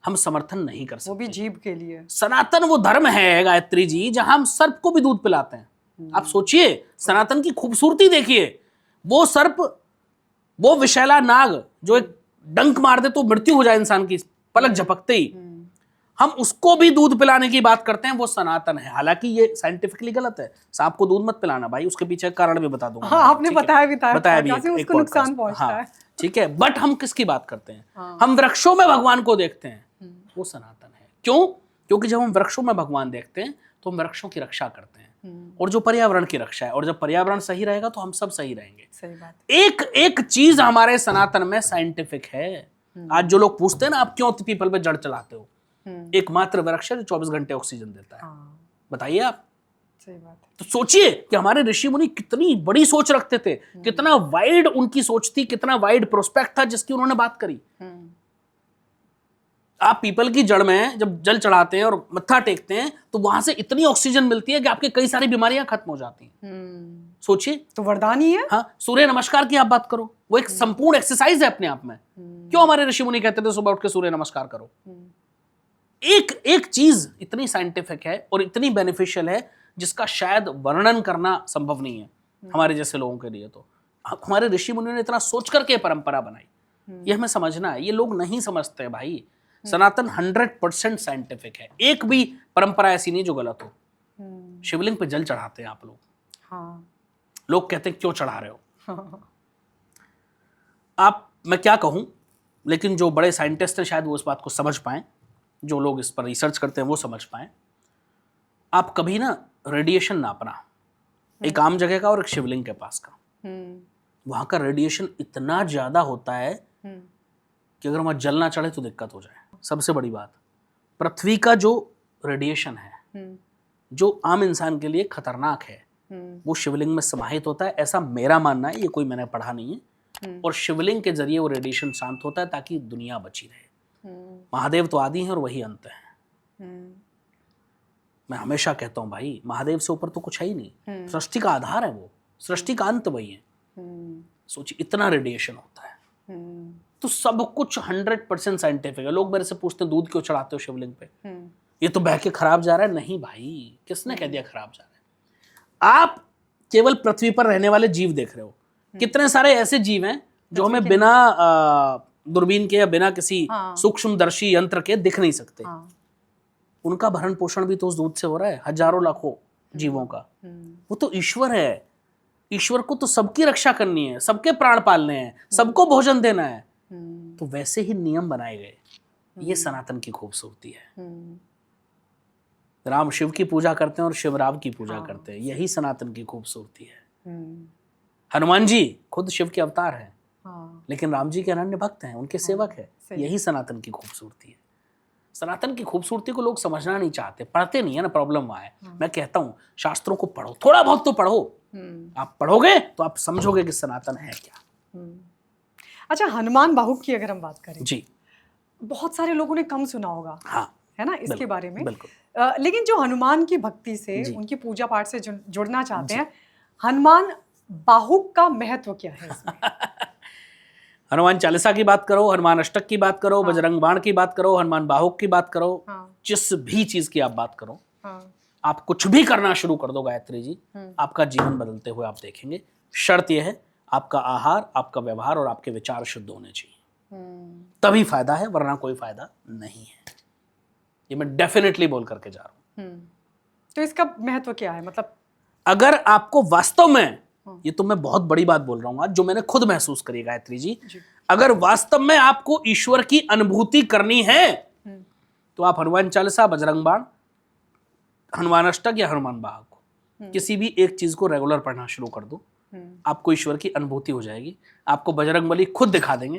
हम समर्थन नहीं कर सकते, वो भी जीभ के लिए। सनातन वो धर्म है गायत्री जी जहां हम सर्प को भी दूध पिलाते हैं। आप सोचिए, सनातन की खूबसूरती देखिए। वो सर्प, वो विषैला नाग जो एक डंक मार दे तो मृत्यु हो जाए इंसान की पलक झपकते ही, हम उसको भी दूध पिलाने की बात करते हैं, वो सनातन है। हालांकि ये साइंटिफिकली गलत है, सांप को दूध मत पिलाना भाई, उसके पीछे कारण भी बता दूंगा। हाँ, आपने बताया भी उसको नुकसान पहुंचता है, ठीक है। बट हम किसकी बात करते हैं? हम वृक्षों में भगवान को देखते हैं, वो सनातन है। क्यों? क्योंकि जब हम वृक्षों में भगवान देखते हैं तो हम वृक्षों की रक्षा करते हैं, और जो पर्यावरण की रक्षा है, और जब पर्यावरण सही रहेगा तो हम सब सही रहेंगे। सही बात। एक चीज हमारे सनातन में साइंटिफिक है। आज जो लोग पूछते हैं ना, आप क्यों पीपल पे जड़ चलाते हो, एकमात्र वृक्ष है जो 24 घंटे ऑक्सीजन देता है। बताइए आप। सही बात है। तो सोचिए कि हमारे ऋषि मुनि कितनी बड़ी सोच रखते थे, कितना वाइड उनकी सोच थी, कितना वाइड प्रोस्पेक्ट था जिसकी उन्होंने बात करी। आप पीपल की जड़ में जब जल चढ़ाते हैं और मत्था टेकते हैं तो वहां से इतनी ऑक्सीजन मिलती है कि आपकी कई सारी बीमारियां खत्म हो जाती हैं। सोचिए, तो वरदान ही है। हाँ, सूर्य नमस्कार की आप बात करो, वो एक संपूर्ण एक्सरसाइज है अपने आप में। क्यों हमारे ऋषि मुनि कहते थे सुबह उठ के सूर्य नमस्कार करो? एक चीज इतनी साइंटिफिक है और इतनी बेनिफिशियल है जिसका शायद वर्णन करना संभव नहीं है हमारे जैसे लोगों के लिए। तो हमारे ऋषि मुनियों ने इतना सोच करके परंपरा बनाई, ये हमें समझना है। ये लोग नहीं समझते भाई। सनातन 100% साइंटिफिक है। एक भी परंपरा ऐसी नहीं जो गलत हो। शिवलिंग पे जल चढ़ाते हैं आप लोग। हाँ। लोग कहते हैं क्यों चढ़ा रहे हो? आप, मैं क्या कहूं, लेकिन जो बड़े साइंटिस्ट हैं शायद वो इस बात को समझ पाएं, जो लोग इस पर रिसर्च करते हैं वो समझ पाएं। आप कभी ना रेडिएशन नापना, एक आम जगह का और एक शिवलिंग के पास का, वहां का रेडिएशन इतना ज्यादा होता है कि अगर वहां जल ना चढ़े तो दिक्कत हो जाए। सबसे बड़ी बात, पृथ्वी का जो रेडिएशन है जो आम इंसान के लिए खतरनाक है वो शिवलिंग में समाहित होता है, ऐसा मेरा मानना है, ये कोई मैंने पढ़ा नहीं है। और शिवलिंग के जरिए वो रेडिएशन शांत होता है ताकि दुनिया बची रहे। महादेव तो आदि हैं और वही अंत है। मैं हमेशा कहता हूं भाई, महादेव से ऊपर तो कुछ है ही नहीं। सृष्टि का आधार है वो, सृष्टि का अंत वही है। सोचिए इतना रेडिएशन होता है। तो सब कुछ 100% साइंटिफिक है। लोग मेरे से पूछते हैं दूध क्यों चढ़ाते हो शिवलिंग पे, ये तो बह के खराब जा रहा है। नहीं भाई, किसने कह दिया खराब जा रहा है? आप केवल पृथ्वी पर रहने वाले जीव देख रहे हो, कितने सारे ऐसे जीव हैं जो हमें बिना दूरबीन के या बिना किसी सूक्ष्मदर्शी यंत्र के दिख नहीं सकते। उनका भरण पोषण भी तो उस दूध से हो रहा है, हजारों लाखों जीवों का। वो तो ईश्वर है। ईश्वर को तो सबकी रक्षा करनी है, सबके प्राण पालने हैं, सबको भोजन देना है। तो वैसे ही नियम बनाए गए। ये सनातन की खूबसूरती है। राम शिव की पूजा करते हैं और शिव राम की पूजा करते हैं, यही सनातन की खूबसूरती है। हनुमान जी खुद शिव के अवतार हैं, लेकिन राम जी के अनन्य भक्त हैं, उनके सेवक है। यही सनातन की खूबसूरती है। सनातन की खूबसूरती को लोग समझना नहीं चाहते, पढ़ते नहीं है ना, प्रॉब्लम वहां है। मैं कहता हूं शास्त्रों को पढ़ो, थोड़ा बहुत तो पढ़ो। आप पढ़ोगे तो आप समझोगे कि सनातन है क्या। अच्छा, हनुमान बाहुक की अगर हम बात करें जी, बहुत सारे लोगों ने कम सुना होगा, हाँ, है ना, इसके बारे में। बिल्कुल। लेकिन जो हनुमान की भक्ति से, उनकी पूजा पाठ से जुड़ना चाहते हैं, हनुमान बाहुक का महत्व क्या है इसमें? हनुमान चालीसा की बात करो, हनुमान अष्टक की बात करो, बजरंग बाण की बात करो, हनुमान बाहुक की बात करो, जिस भी चीज की आप बात करो, आप कुछ भी करना शुरू कर दो गायत्री जी, आपका जीवन बदलते हुए आप देखेंगे। शर्त यह है आपका आहार, आपका व्यवहार और आपके विचार शुद्ध होने चाहिए, तभी फायदा है, वरना कोई फायदा नहीं है। ये मैं डेफिनेटली बोल करके जा रहा हूं। तो इसका महत्व क्या है? मतलब अगर आपको वास्तव में, ये तो मैं बहुत बड़ी बात बोल रहा हूं आज, जो मैंने खुद महसूस करी गायत्री जी, अगर वास्तव में आपको ईश्वर की अनुभूति करनी है तो आप हनुमान चालीसा, बजरंग बाण, हनुमान अष्टक या हनुमान बाहुक, किसी भी एक चीज को रेगुलर पढ़ना शुरू कर दो, आपको ईश्वर की अनुभूति हो जाएगी। आपको बजरंगबली खुद दिखा देंगे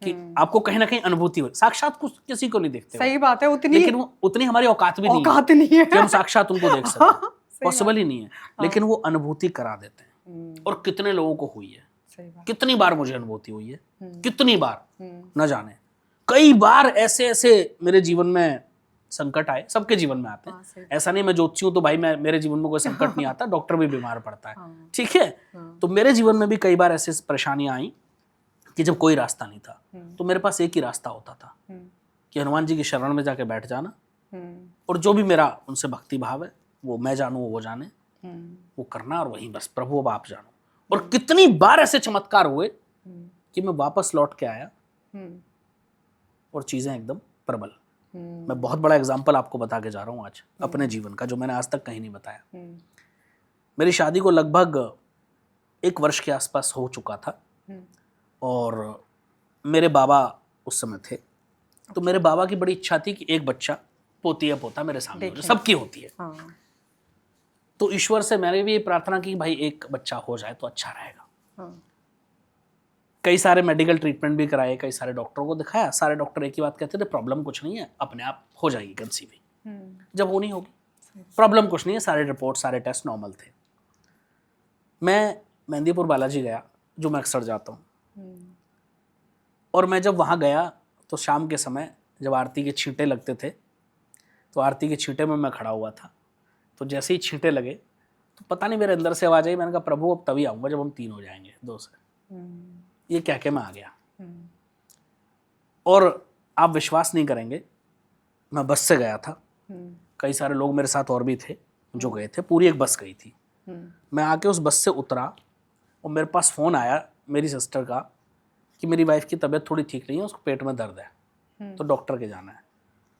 कि आपको कहीं ना कहीं अनुभूति हो। साक्षात कुछ किसी को नहीं देखते, सही बात है, लेकिन वो उतनी हमारी औकात भी नहीं है कि हम साक्षात उनको देख सकें, पॉसिबल ही नहीं है। लेकिन वो अनुभूति करा देते हैं, और कितने लोगों को हुई है। कितनी बार मुझे अनुभूति हुई है, कितनी बार न जाने। कई बार ऐसे ऐसे मेरे जीवन में संकट आए, सबके जीवन में आते हैं। ऐसा नहीं मैं ज्योतिषी हूं तो भाई मेरे जीवन में कोई संकट नहीं आता, डॉक्टर भी बीमार पड़ता है, ठीक है। तो मेरे जीवन में भी कई बार ऐसे परेशानियां आई कि जब कोई रास्ता नहीं था तो मेरे पास एक ही रास्ता होता था कि हनुमान जी की शरण में जाके बैठ जाना, और जो भी मेरा उनसे भक्ति भाव है वो मैं जानू वो जाने, वो करना, और वही बस प्रभु अब आप जानो। और कितनी बार ऐसे चमत्कार हुए कि मैं वापस लौट के आया और चीजें एकदम प्रबल। मैं बहुत बड़ा एग्जाम्पल आपको बता के जा रहा हूं आज अपने जीवन का, जो मैंने आज तक कहीं नहीं बताया। मेरी शादी को लगभग 1 वर्ष के आसपास हो चुका था, और मेरे बाबा उस समय थे। तो मेरे बाबा की बड़ी इच्छा थी कि एक बच्चा, पोती या पोता मेरे सामने हो, जो सबकी होती है। तो ईश्वर से मैंने भी ये प्रार्थना की भाई एक बच्चा हो जाए तो अच्छा रहेगा। कई सारे मेडिकल ट्रीटमेंट भी कराए, कई सारे डॉक्टरों को दिखाया, सारे डॉक्टर एक ही बात कहते थे, प्रॉब्लम कुछ नहीं है, अपने आप हो जाएगी कंसीविंग, जब होनी होगी, प्रॉब्लम कुछ नहीं है, सारे रिपोर्ट सारे टेस्ट नॉर्मल थे। मैं मेहंदीपुर बालाजी गया, जो मैं अक्सर जाता हूँ, और मैं जब वहाँ गया तो शाम के समय जब आरती के छींटे लगते थे, तो आरती के छींटे में मैं खड़ा हुआ था। तो जैसे ही छींटे लगे तो पता नहीं मेरे अंदर से आवाज आई, मैंने कहा प्रभु अब तभी आऊँगा जब हम 3 हो जाएंगे 2 से। ये कह के मैं आ गया। और आप विश्वास नहीं करेंगे, मैं बस से गया था, कई सारे लोग मेरे साथ और भी थे जो गए थे, पूरी एक बस गई थी। मैं आके उस बस से उतरा और मेरे पास फ़ोन आया मेरी सिस्टर का कि मेरी वाइफ की तबीयत थोड़ी ठीक नहीं है, उसको पेट में दर्द है, तो डॉक्टर के जाना है।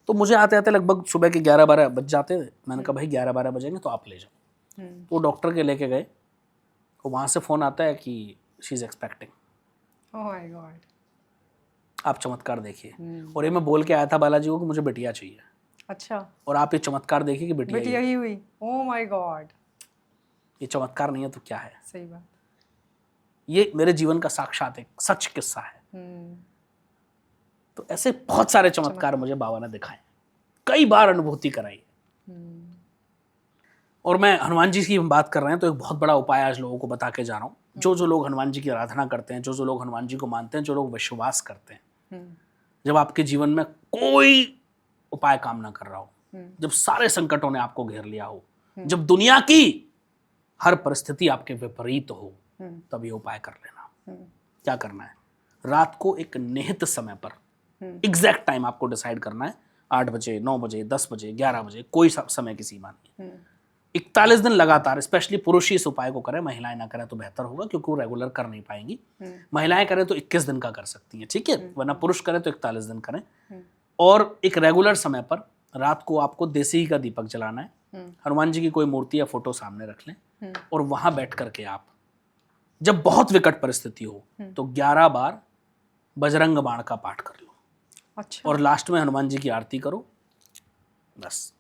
तो मुझे आते आते लगभग सुबह के 11-12 बज जाते थे। मैंने कहा भाई 11-12 बजेंगे तो आप ले जाओ। तो डॉक्टर के लेके गए, तो वहाँ से फ़ोन आता है कि she is expecting. Oh my God. आप चमत्कार देखिए। और ये मैं बोल के आया था बालाजी को कि मुझे बिटिया चाहिए। अच्छा। और आप ये चमत्कार देखिए कि बिटिया ही हुई। Oh my God. ये चमत्कार नहीं है तो क्या है? सही बात। ये मेरे जीवन का साक्षात एक सच किस्सा है। तो ऐसे बहुत सारे चमत्कार मुझे बाबा ने दिखाए, कई बार अनुभूति कराई। और मैं हनुमान जी की बात कर रहे हैं तो एक बहुत बड़ा उपाय आज लोगों को बता के जा रहा हूँ। जो जो लोग हनुमान जी की आराधना करते हैं, जो जो लोग हनुमान जी को मानते हैं, जो लोग विश्वास करते हैं, जब आपके जीवन में कोई उपाय काम ना कर रहा हो, जब सारे संकटों ने आपको घेर लिया हो, जब दुनिया की हर परिस्थिति आपके विपरीत हो, तब ये उपाय कर लेना। क्या करना है? रात को एक निहित समय पर, एग्जैक्ट टाइम आपको डिसाइड करना है, 8 बजे, 9 बजे, 10 बजे, 11 बजे, कोई समय की सीमा नहीं। 41 दिन लगातार, स्पेशली पुरुष ही इस उपाय को करें, महिलाएं ना करें तो बेहतर होगा क्योंकि वो रेगुलर कर नहीं पाएंगी। महिलाएं करें तो 21 दिन का कर सकती हैं, ठीक है, वरना पुरुष करें तो 41 दिन करें। और एक रेगुलर समय पर रात को आपको देसी घी का दीपक जलाना है, हनुमान जी की कोई मूर्ति या फोटो सामने रख लें और वहां बैठ करके आप, जब बहुत विकट परिस्थिति हो तो 11 बार बजरंग बाण का पाठ कर लो। अच्छा। और लास्ट में हनुमान जी की आरती करो, बस।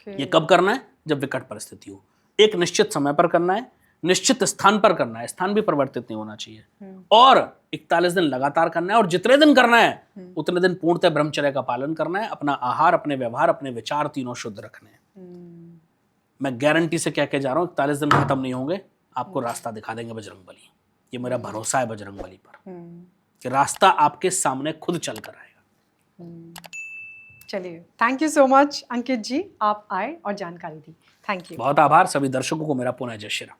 ये कब करना है? जब विकट परिस्थिति हो। एक निश्चित समय पर करना है, निश्चित स्थान पर करना है, स्थान भी परिवर्तित नहीं होना चाहिए। और 41 दिन लगातार करना है, और जितने दिन करना है उतने दिन पूर्णतः ब्रह्मचर्य का पालन करना है। अपना आहार, अपने व्यवहार, अपने विचार तीनों शुद्ध रखने हैं। मैं गारंटी से कह के जा रहा हूँ, 41 दिन खत्म नहीं होंगे, आपको रास्ता दिखा देंगे बजरंगबली। ये मेरा भरोसा है बजरंगबली पर कि रास्ता आपके सामने खुद चल कर आएगा। चलिए, थैंक यू सो मच अंकित जी, आप आए और जानकारी दी। Thank you. बहुत आभार। सभी दर्शकों को मेरा पुनः जय श्री राम।